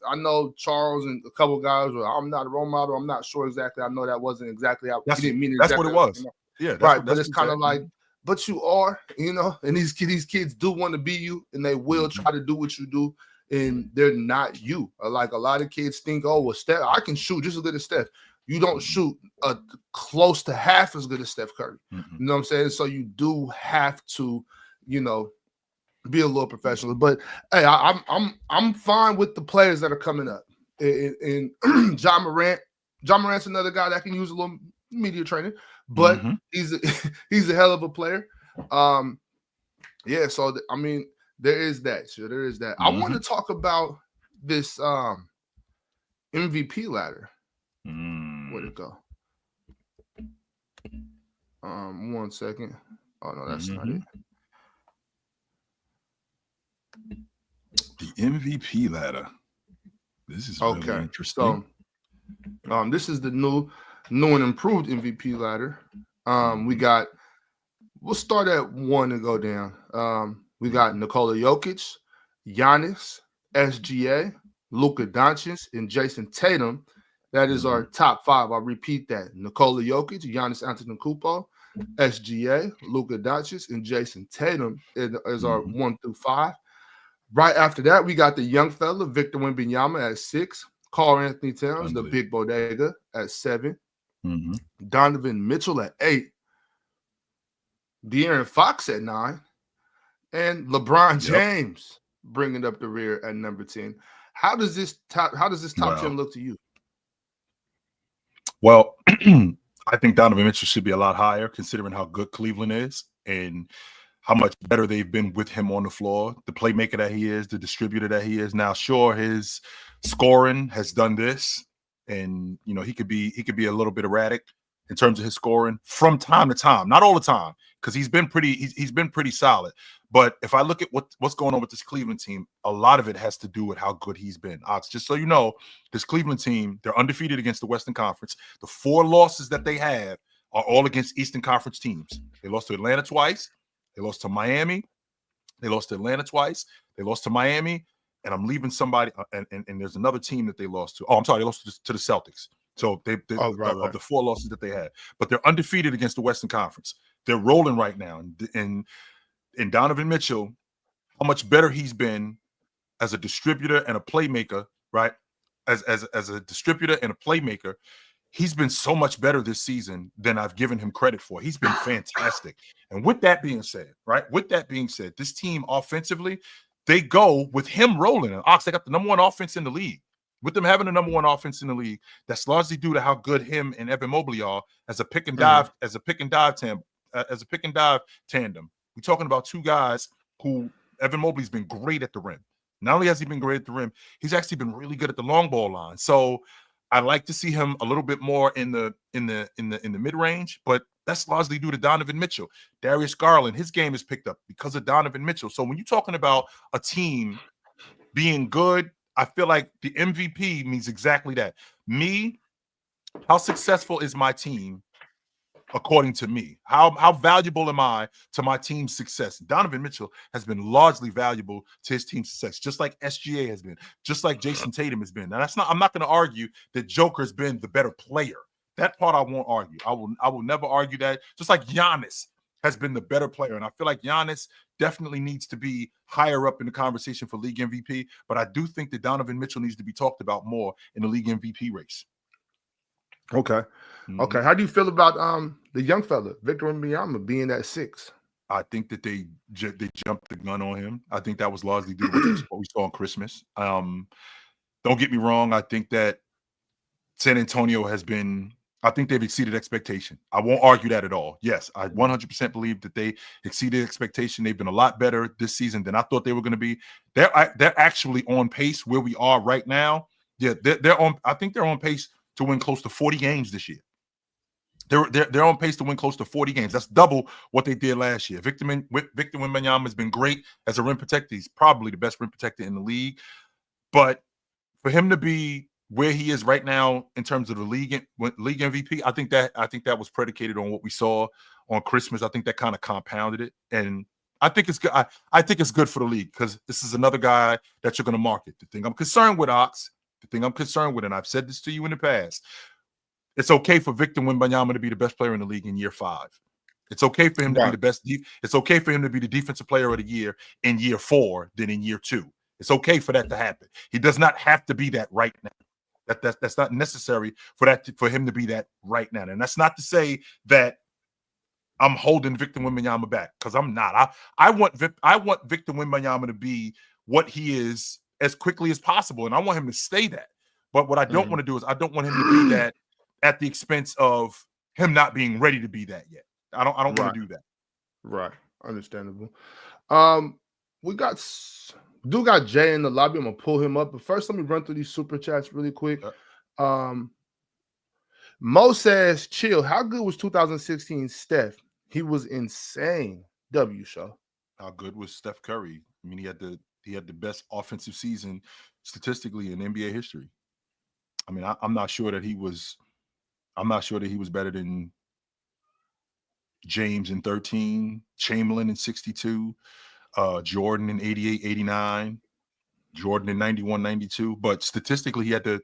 I know Charles and a couple guys were, I'm not a role model. I'm not sure exactly. I know that wasn't exactly how he didn't mean it. That's exactly what it was. Yeah, right. But it's kind of like, but you are, and these kids do want to be you, and they will try to do what you do, and they're not you. Like a lot of kids think, oh, well, Steph, I can shoot just as good as Steph. You don't shoot close to half as good as Steph Curry. You know what I'm saying? So you do have to, be a little professional. But hey, I'm fine with the players that are coming up. And John Morant's another guy that can use a little media training, but he's a hell of a player. So there is that. Sure, there is that. I want to talk about this MVP ladder. Where'd it go? 1 second. Oh no, that's not it. The MVP ladder. This is really interesting. So, this is the new and improved MVP ladder. We'll start at 1 and go down. We got Nikola Jokic, Giannis, SGA, Luka Doncic, and Jason Tatum. That is our top 5. I'll repeat that. Nikola Jokic, Giannis Antetokounmpo, SGA, Luka Doncic, and Jason Tatum is our 1 through 5. Right after that, we got the young fella, Victor Wembanyama at 6. Karl Anthony Towns, the big bodega, at 7. Donovan Mitchell at 8. De'Aaron Fox at 9. And LeBron James bringing up the rear at number 10. How does this top 10 look to you? Well, I think Donovan Mitchell should be a lot higher, considering how good Cleveland is and how much better they've been with him on the floor, the playmaker that he is, the distributor that he is. Now, sure, his scoring has done this, and he could be a little bit erratic in terms of his scoring from time to time, not all the time, because he's been pretty solid. But if I look at what's going on with this Cleveland team, a lot of it has to do with how good he's been. Ox, just so you know, this Cleveland team, they're undefeated against the Western Conference. The 4 losses that they have are all against Eastern Conference teams. They lost to Atlanta twice. They lost to Miami. They lost to Atlanta twice. They lost to Miami. And I'm leaving somebody, and there's another team that they lost to. Oh, I'm sorry, they lost to the Celtics. So they of the 4 losses that they had. But they're undefeated against the Western Conference. They're rolling right now. And Donovan Mitchell, how much better he's been as a distributor and a playmaker, right? As a distributor and a playmaker, he's been so much better this season than I've given him credit for. He's been fantastic. And with that being said, this team offensively, they go with him rolling. And Ox, they got the number 1 offense in the league. With them having the number 1 offense in the league, that's largely due to how good him and Evan Mobley are as a pick and dive tandem. We're talking about 2 guys who Evan Mobley's been great at the rim. Not only has he been great at the rim, he's actually been really good at the long ball line. So I like to see him a little bit more in the mid range, but that's largely due to Donovan Mitchell. Darius Garland, his game is picked up because of Donovan Mitchell. So when you're talking about a team being good, I feel like the MVP means exactly that. Me, how successful is my team? According to me, how valuable am I to my team's success? Donovan Mitchell has been largely valuable to his team's success, just like SGA has been, just like Jason Tatum has been. Now, I'm not going to argue that Joker's been the better player. That part I won't argue. I will never argue that. Just like Giannis has been the better player, and I feel like Giannis definitely needs to be higher up in the conversation for league MVP. But I do think that Donovan Mitchell needs to be talked about more in the league MVP race. Okay. Mm-hmm. Okay. How do you feel about the young fella, Victor Wembanyama, being at 6? I think that they jumped the gun on him. I think that was largely due to what we saw on Christmas. Don't get me wrong. I think that San Antonio I think they've exceeded expectation. I won't argue that at all. Yes, I 100% believe that they exceeded expectation. They've been a lot better this season than I thought they were going to be. They're actually on pace where we are right now. Yeah, they're on. I think they're on pace to win close to 40 games this year. They're on pace to win close to 40 games. That's double what they did last year. Victor Wembanyama has been great as a rim protector. He's probably the best rim protector in the league. But for him to be where he is right now in terms of the league MVP, I think that was predicated on what we saw on Christmas. I think that kind of compounded it, and I think it's good. I think it's good for the league because this is another guy that you're going to market. The thing I'm concerned with, Ox, and I've said this to you in the past, it's okay for Victor Wembanyama to be the best player in the league in year 5. It's okay for him to be the best. It's okay for him to be the defensive player of the year in year 4 than in year 2. It's okay for that to happen. He does not have to be that right now. That's not necessary for him to be that right now. And that's not to say that I'm holding Victor Wembanyama back, because I'm not. I want Victor Wembanyama to be what he is as quickly as possible, and I want him to stay that. But what I don't want to do is I don't want him to be that at the expense of him not being ready to be that yet. I don't want to do that. Right. Understandable. We got Jay in the lobby. I'm gonna pull him up, but first let me run through these super chats really quick. Mo says, chill. How good was 2016 Steph? He was insane. W show. How good was Steph Curry? I mean, he had the best offensive season statistically in NBA history. I mean, I'm not sure that he was better than James in 13, Chamberlain in 62, Jordan in 88, 89, Jordan in 91, 92. But statistically, he had the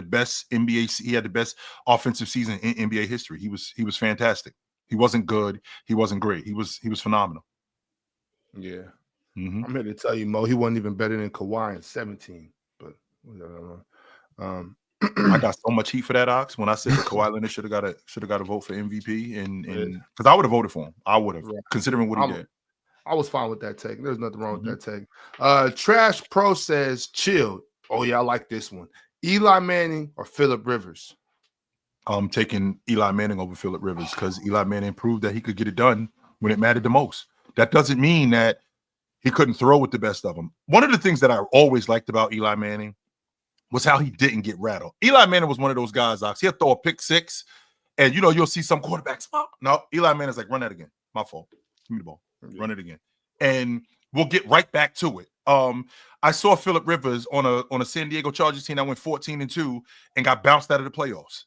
best NBA. He had the best offensive season in NBA history. He was fantastic. He wasn't good. He wasn't great. He was phenomenal. Yeah. Mm-hmm. I'm here to tell you, Mo, he wasn't even better than Kawhi in 17. But whatever. I got so much heat for that, Ox, when I said that Kawhi Leonard should have got a vote for MVP, and because I would have voted for him. I would have, considering what he did. I was fine with that take. There's nothing wrong with that take. Trash Pro says, chill. Oh yeah, I like this one. Eli Manning or Phillip Rivers? I'm taking Eli Manning over Phillip Rivers because Eli Manning proved that he could get it done when it mattered the most. That doesn't mean that he couldn't throw with the best of them. One of the things that I always liked about Eli Manning was how he didn't get rattled. Eli Manning was one of those guys, Ox. He'll throw a pick six, and you'll see some quarterbacks. Oh, no, Eli Manning's like, run that again. My fault. Give me the ball. Run it again. And we'll get right back to it. I saw Phillip Rivers on a San Diego Chargers team that went 14-2 and got bounced out of the playoffs.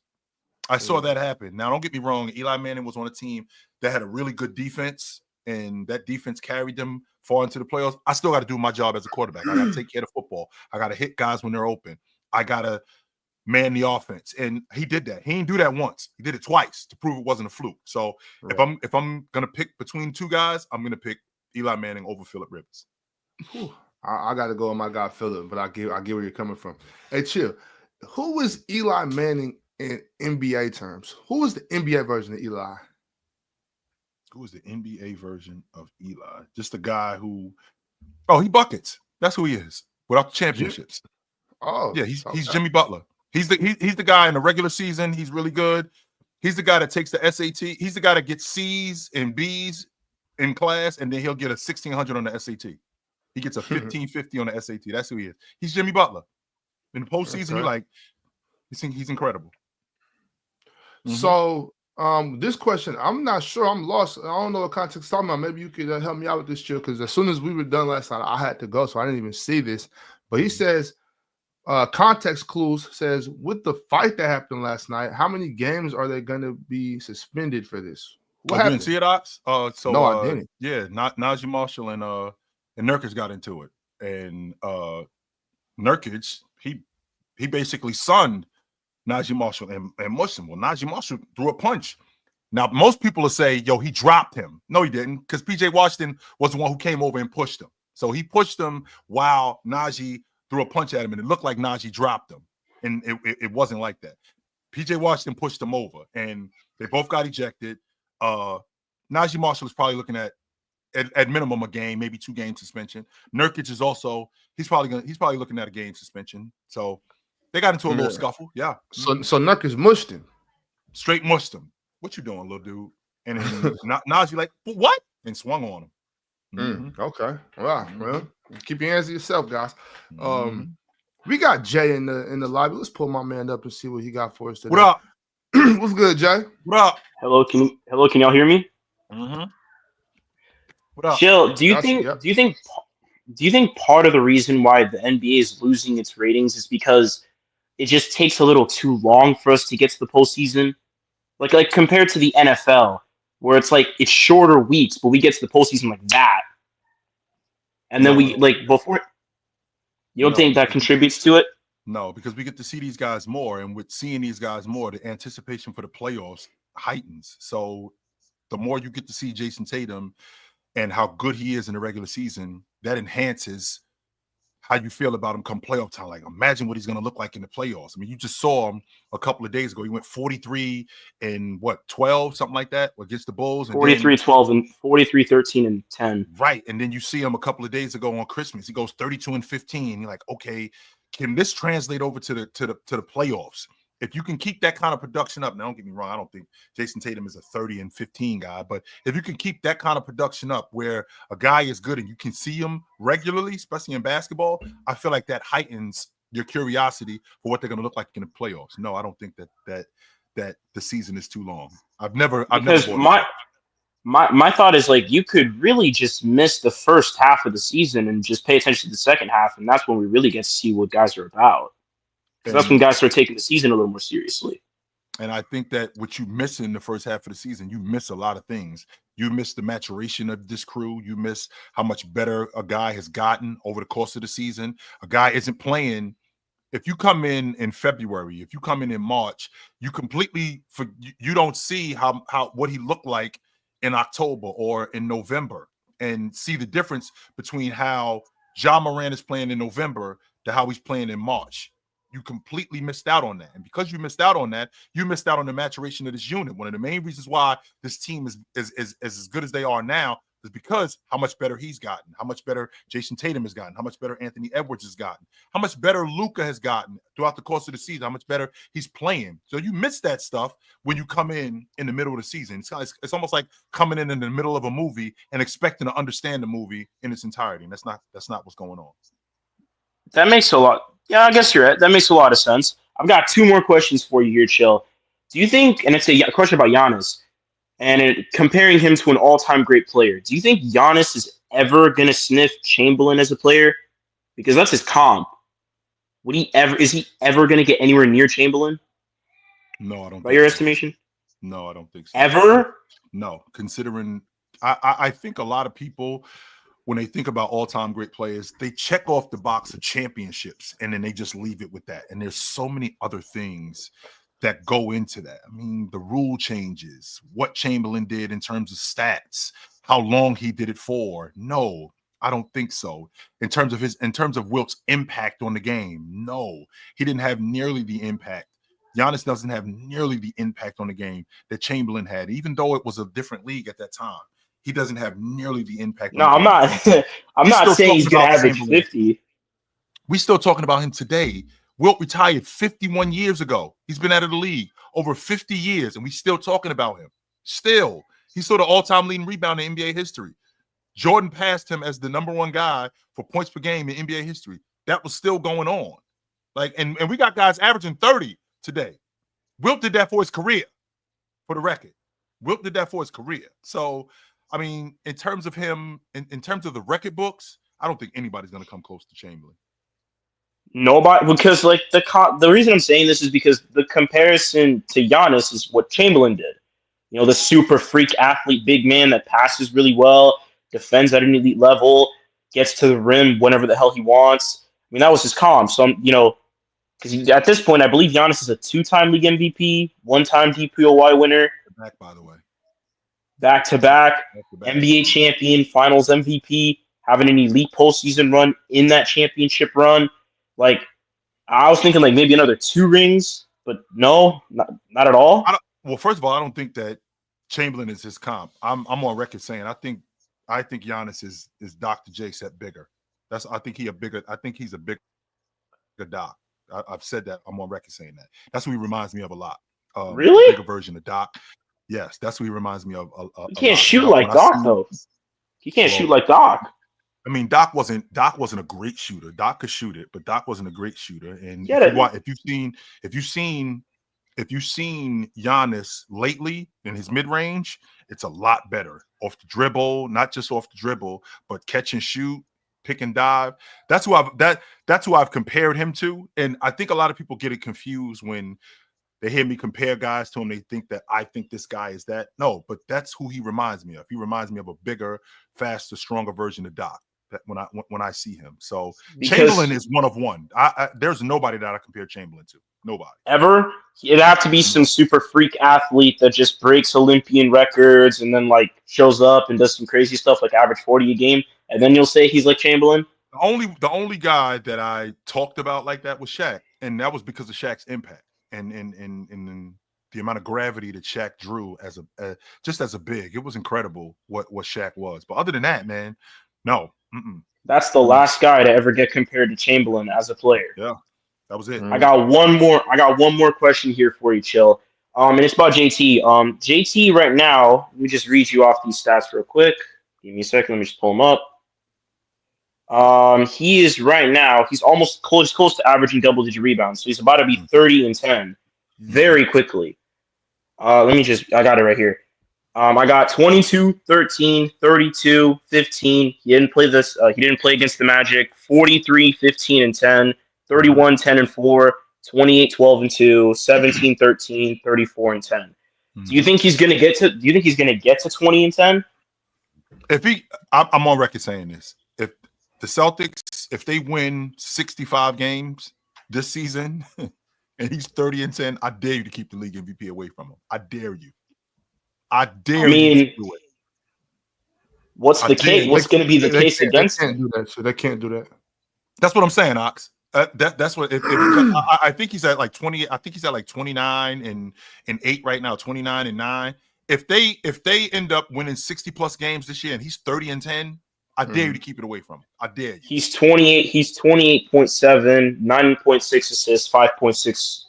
I saw that happen. Now, don't get me wrong. Eli Manning was on a team that had a really good defense, and that defense carried them far into the playoffs. I still got to do my job as a quarterback. I got to take care of football. I got to hit guys when they're open. I got to man the offense. And he did that. He didn't do that once. He did it twice to prove it wasn't a fluke. So if I'm going to pick between two guys, I'm going to pick Eli Manning over Phillip Rivers. I got to go on my guy Phillip, but I get where you're coming from. Hey, chill. Who was Eli Manning in NBA terms? Who was the NBA version of Eli? Who was the NBA version of Eli? Just a guy who, he buckets. That's who he is. Without the championships. Yeah, he's Jimmy Butler. He's the guy in the regular season. He's really good. He's the guy that takes the SAT. He's the guy that gets C's and B's in class, and then he'll get a 1,600 on the SAT. He gets a 1,550 on the SAT. That's who he is. He's Jimmy Butler. In the postseason, he's incredible. Mm-hmm. So this question, I'm not sure. I'm lost. I don't know what context talking about. Maybe you could help me out with this, Chill, because as soon as we were done last night, I had to go, so I didn't even see this. But he says, context clues says, with the fight that happened last night, how many games are they going to be suspended for this? What happened? You didn't see it, Ox? No, I didn't. Yeah, Najee Marshall and Nurkic got into it, and Nurkic he basically sunned Najee Marshall and mushed him. Well, Najee Marshall threw a punch. Now, most people will say, yo, he dropped him. No, he didn't, because PJ Washington was the one who came over and pushed him. So he pushed him while Najee threw a punch at him, and it looked like Najee dropped him. And it wasn't like that. PJ Washington pushed him over, and they both got ejected. Najee Marshall is probably looking at minimum a game, maybe 2 game suspension. Nurkic is also he's probably looking at a game suspension. So they got into a little scuffle. Yeah. So Nurkic mushed him. Straight mushed him. What you doing, little dude? And then Najee like, what? And swung on him. Mm-hmm. Okay. Wow. Well, keep your hands to yourself, guys. We got Jay in the lobby. Let's pull my man up and see what he got for us today. What up? What's good, Jay? What up? Hello, can y'all hear me? Mm-hmm. What up? Chill. Do you think part of the reason why the NBA is losing its ratings is because it just takes a little too long for us to get to the postseason? Like compared to the NFL, where it's like it's shorter weeks, but we get to the postseason like that. And then we before. You don't think that contributes to it? No, because we get to see these guys more, and with seeing these guys more, the anticipation for the playoffs heightens. So the more you get to see Jason Tatum and how good he is in the regular season, that enhances how you feel about him come playoff time. Like, imagine what he's going to look like in the playoffs. I mean, you just saw him a couple of days ago. He went 43 and 12, something like that, against the Bulls. 43-12 and 43-13 and 10. Right. And then you see him a couple of days ago on Christmas. He goes 32 and 15. You're like, okay, can this translate over to the playoffs? If you can keep that kind of production up, now don't get me wrong, I don't think Jason Tatum is a 30 and 15 guy, but if you can keep that kind of production up where a guy is good and you can see him regularly, especially in basketball, I feel like that heightens your curiosity for what they're going to look like in the playoffs. No, I don't think that the season is too long. I've never my thought is, like, you could really just miss the first half of the season and just pay attention to the second half, and that's when we really get to see what guys are about. Because that's when guys start taking the season a little more seriously. And I think that what you miss in the first half of the season, you miss a lot of things. You miss the maturation of this crew. You miss how much better a guy has gotten over the course of the season. A guy isn't playing. If you come in February, if you come in March, you don't see how what he looked like in October or in November, and see the difference between how Ja Morant is playing in November to how he's playing in March. You completely missed out on that. And because you missed out on that, you missed out on the maturation of this unit. One of the main reasons why this team is as good as they are now, It's because how much better he's gotten, how much better Jason Tatum has gotten, how much better Anthony Edwards has gotten, how much better Luka has gotten throughout the course of the season, how much better he's playing. So you miss that stuff when you come in the middle of the season. It's almost like coming in the middle of a movie and expecting to understand the movie in its entirety. And that's not what's going on. That makes a lot. Yeah, I guess you're right. That makes a lot of sense. I've got two more questions for you here, Chill. Do you think, and it's a question about Giannis, and comparing him to an all-time great player, do you think Giannis is ever going to sniff Chamberlain as a player? Because that's his comp. Is he ever going to get anywhere near Chamberlain? No, I don't. By your estimation? No, I don't think so. Ever? No, considering I think a lot of people, when they think about all-time great players, they check off the box of championships and then they just leave it with that. And there's so many other things that go into that. I mean, the rule changes, what Chamberlain did in terms of stats, how long he did it for. No, I don't think so. In terms of Wilt's impact on the game, no, he didn't have nearly the impact. Giannis doesn't have nearly the impact on the game that Chamberlain had, even though it was a different league at that time. He doesn't have nearly the impact. No, I'm not. I'm not saying he's going to average 50. We're still talking about him today. Wilt retired 51 years ago. He's been out of the league over 50 years, and we're still talking about him. Still, he's still the all-time leading rebounder in NBA history. Jordan passed him as the number one guy for points per game in NBA history. That was still going on. And we got guys averaging 30 today. Wilt did that for his career, for the record. Wilt did that for his career. So, I mean, in terms of him, in terms of the record books, I don't think anybody's going to come close to Chamberlain. Nobody, because like the reason I'm saying this is because the comparison to Giannis is what Chamberlain did. You know, the super freak athlete, big man that passes really well, defends at an elite level, gets to the rim whenever the hell he wants. I mean, that was his comp. So, because at this point, I believe Giannis is a 2-time league MVP, 1-time DPOY winner. Back, by the way. Back-to-back, NBA champion, finals MVP, having an elite postseason run in that championship run. Like, I was thinking like maybe another 2 rings, but no, not at all. Well, first of all, I don't think that Chamberlain is his comp. I'm on record saying I think Giannis is Dr. J set bigger. I think he's a bigger Doc. I've said that. I'm on record saying that. That's what he reminds me of a lot. Really? A bigger version of Doc. Yes, that's what he reminds me of. He can't shoot like Doc though. He can't shoot like Doc. I mean, Doc wasn't a great shooter. Doc could shoot it, but Doc wasn't a great shooter. And if you've seen Giannis lately in his mid-range, it's a lot better off the dribble, not just off the dribble, but catch and shoot, pick and dive. That's who I've compared him to. And I think a lot of people get it confused when they hear me compare guys to him. They think that I think this guy is that. No, but that's who he reminds me of. He reminds me of a bigger, faster, stronger version of Doc. That when I see him. So Chamberlain is one of one. There's nobody that I compare Chamberlain to. Nobody. Ever? It'd have to be some super freak athlete that just breaks Olympian records and then like shows up and does some crazy stuff like average 40 a game, and then you'll say he's like Chamberlain? The only guy that I talked about like that was Shaq, and that was because of Shaq's impact and the amount of gravity that Shaq drew as a big. It was incredible what Shaq was. But other than that, man, no. That's the last guy to ever get compared to Chamberlain as a player. Yeah, that was it. I got one more question here for you, Chill. And it's about JT. JT right now, let me just read you off these stats real quick. Give me a second. Let me just pull them up. He is right now, he's almost close to averaging double-digit rebounds. So he's about to be 30 and 10 very quickly. I got it right here. I got 22, 13, 32, 15. He didn't play against the Magic. 43, 15, and 10. 31, 10, and 4. 28, 12, and 2. 17, 13, 34, and 10. Do you think he's gonna get to 20 and 10? I'm on record saying this. If the Celtics, if they win 65 games this season and he's 30 and 10, I dare you to keep the league MVP away from him. I dare you. I dare you to do it. What's the case? What's going to be the case against them? They can't do that. So they can't do that. That's what I'm saying, Ox. That's what. I think he's at like 20. I think he's at like 29 and 8 right now. 29 and 9. if they end up winning 60+ games this year and he's 30-10, I dare you to keep it away from him. I dare you. He's 28. He's 28.7, 9.6 assists, 5.6,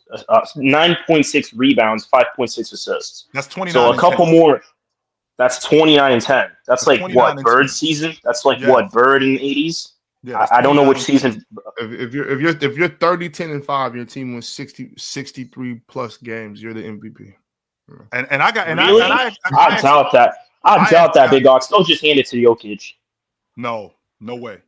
9.6 rebounds, 5.6 assists. That's 29. So a couple 10. more. That's 29 and 10. That's like what, Bird 10. season? That's like what, Bird in the 80s? Yeah, I don't know which season. If you're 30, 10, and 5, your team wins 63 plus games. You're the MVP. And I got really? I doubt that. I doubt that, Big Ox. Don't just hand it to Jokic. No way.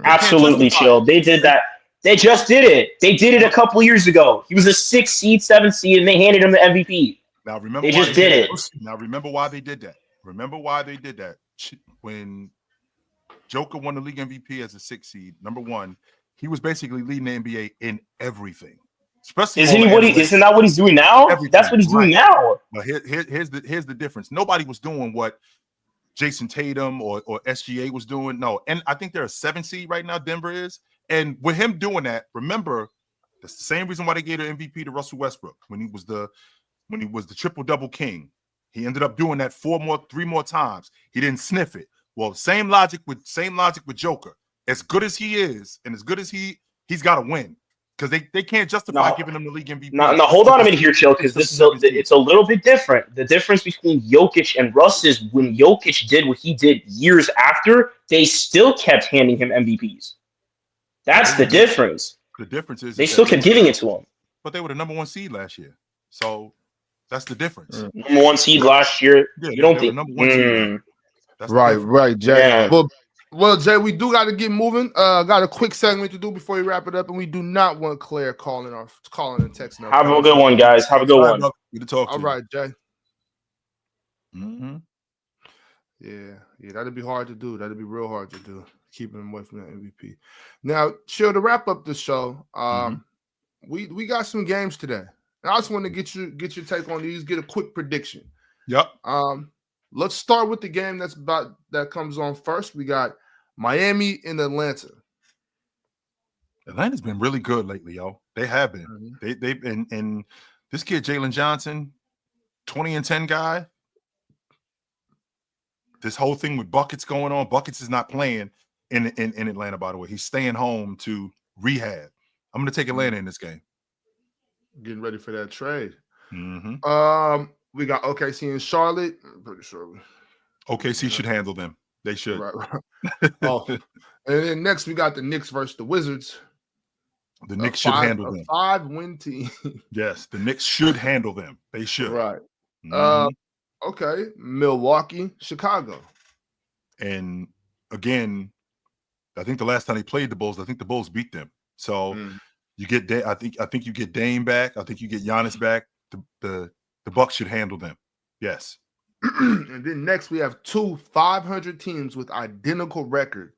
Absolutely chill. They did that. They just did it. They did it a couple years ago. He was a 6 seed, 7 seed, and they handed him the MVP. Now remember, they just did it. Now remember why they did that. When Joker won the league MVP as a 6 seed. Number one, he was basically leading the NBA in everything. Especially isn't that what he's doing now? Everything. That's what he's doing now. But here's the difference. Nobody was doing what Jason Tatum or SGA was doing. No, and I think they're a 7 seed right now. Denver is, and with him doing that, remember that's the same reason why they gave the MVP to Russell Westbrook when he was the triple double king. He ended up doing that 3 more times. He didn't sniff it. Well, same logic with Joker. As good as he is, and as good as he's got to win because they can't justify giving him the league MVP. No, hold on a minute here, Chill, because it's a little bit different. The difference between Jokic and Russ is when Jokic did what he did years after, they still kept handing him MVPs. That's the difference. The difference is they still kept giving it to him. But they were the number 1 seed last year, so that's the difference. Number 1 seed last year. Yeah, you don't think number 1 seed? That's right, Jay. Yeah. Well, Jay, we do got to get moving. Got a quick segment to do before we wrap it up, and we do not want Claire calling and texting. Have a good one, guys. Have a good one. Good to talk to you. All right, Jay. Mm-hmm. Yeah, that'd be hard to do. That'd be real hard to do. Keeping him away from the MVP. Now, Chill, to wrap up the show, we got some games today. And I just want to get your take on these. Get a quick prediction. Yep. Let's start with the game that comes on first. We got Miami and Atlanta. Atlanta's been really good lately, yo. They have been. They've been, and this kid Jalen Johnson, 20 and 10 guy. This whole thing with Buckets going on. Buckets is not playing in Atlanta, by the way. He's staying home to rehab. I'm going to take Atlanta in this game. Getting ready for that trade. Mm-hmm. We got OKC and Charlotte. I'm pretty sure. OKC should handle them. They should. Right. And then next we got the Knicks versus the Wizards. The Knicks should handle them. 5-win team. Yes, the Knicks should handle them. They should. Right. Mm-hmm. Okay. Milwaukee, Chicago. And again, I think the last time they played the Bulls, I think the Bulls beat them. So you get I think you get Dame back. I think you get Giannis back. The Bucks should handle them. Yes. And then next we have 2 500 teams with identical record.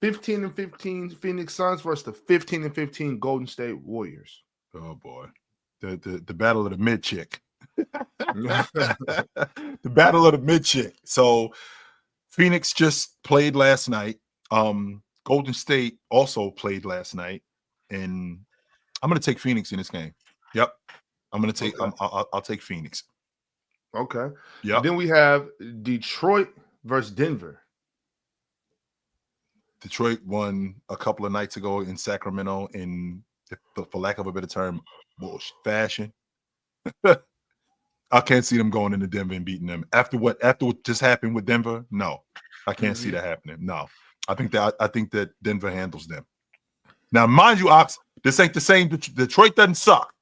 15 and 15 Phoenix Suns versus the 15 and 15 Golden State Warriors. Oh boy. The battle of the mid chick. The battle of the mid chick. So Phoenix just played last night. Golden State also played last night. And I'm going to take Phoenix in this game. Yep. I'm going to take I'll take Phoenix. Okay. Yeah. Then we have Detroit versus Denver. Detroit won a couple of nights ago in Sacramento in, for lack of a better term, bullshit fashion. I can't see them going into Denver and beating them. After what just happened with Denver, no. I can't see that happening. No. I think that Denver handles them. Now, mind you, Ox, this ain't the same. Detroit doesn't suck.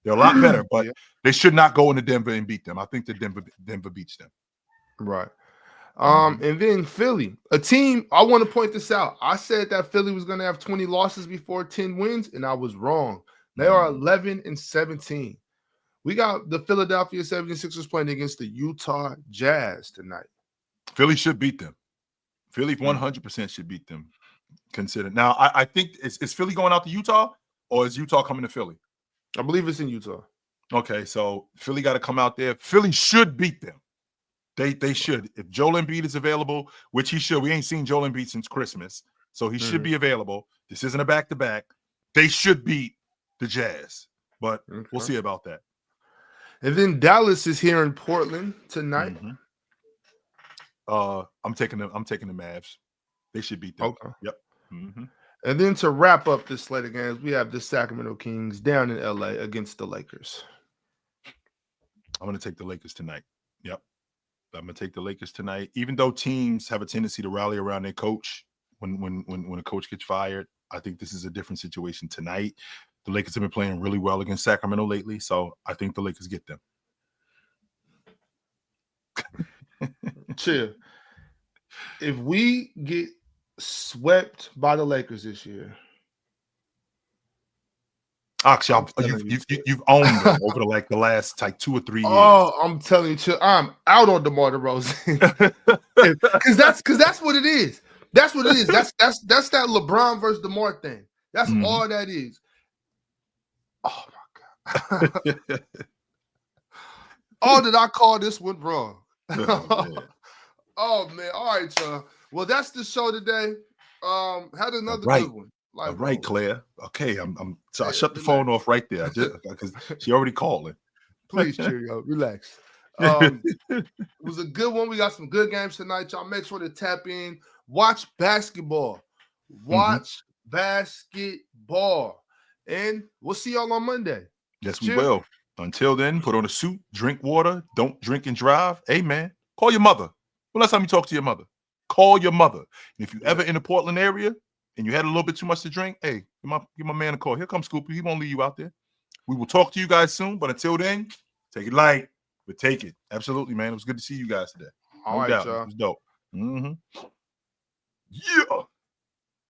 They're a lot better, but they should not go into Denver and beat them. I think that Denver beats them. Right. And then Philly, a team, I want to point this out. I said that Philly was going to have 20 losses before 10 wins, and I was wrong. They are 11 and 17. We got the Philadelphia 76ers playing against the Utah Jazz tonight. Philly should beat them. Philly 100% should beat them. Consider now. I think is Philly going out to Utah, or is Utah coming to Philly? I believe it's in Utah. Okay, so Philly got to come out there. Philly should beat them. They should. If Joel Embiid is available, which he should. We ain't seen Joel Embiid since Christmas, so he should be available. This isn't a back-to-back. They should beat the Jazz, but we'll see about that. And then Dallas is here in Portland tonight. I'm taking the Mavs. They should beat them. Okay. Yep. And then to wrap up this slate of games, we have the Sacramento Kings down in LA against the Lakers. I'm going to take the Lakers tonight. Yep. I'm going to take the Lakers tonight. Even though teams have a tendency to rally around their coach when a coach gets fired, I think this is a different situation tonight. The Lakers have been playing really well against Sacramento lately, so I think the Lakers get them. Chill. If we get swept by the Lakers this year, Actually, you've owned them over the last 2 or 3 years. Oh, I'm telling you, chill. I'm out on DeMar DeRozan because that's what it is. That's what it is. That's that LeBron versus DeMar thing. That's all that is. Oh my god! Oh, did I call this one wrong? Oh man! All right, y'all. Well, that's the show today. Had another good one. All right, Claire. Okay, so I shut the phone off right there. Because she already calling. Please, cheerio, relax. It was a good one. We got some good games tonight, y'all. Make sure to tap in. Watch basketball. Basketball. And we'll see y'all on Monday. Yes, we will. Until then, put on a suit, drink water, don't drink and drive. Hey, man, call your mother. Well, last time you talk to your mother, call your mother. And if you ever in the Portland area and you had a little bit too much to drink, hey, give my man a call. Here comes Scoopy. He won't leave you out there. We will talk to you guys soon. But until then, take it light, but take it. Absolutely, man. It was good to see you guys today. All right, y'all. It was dope. Yeah.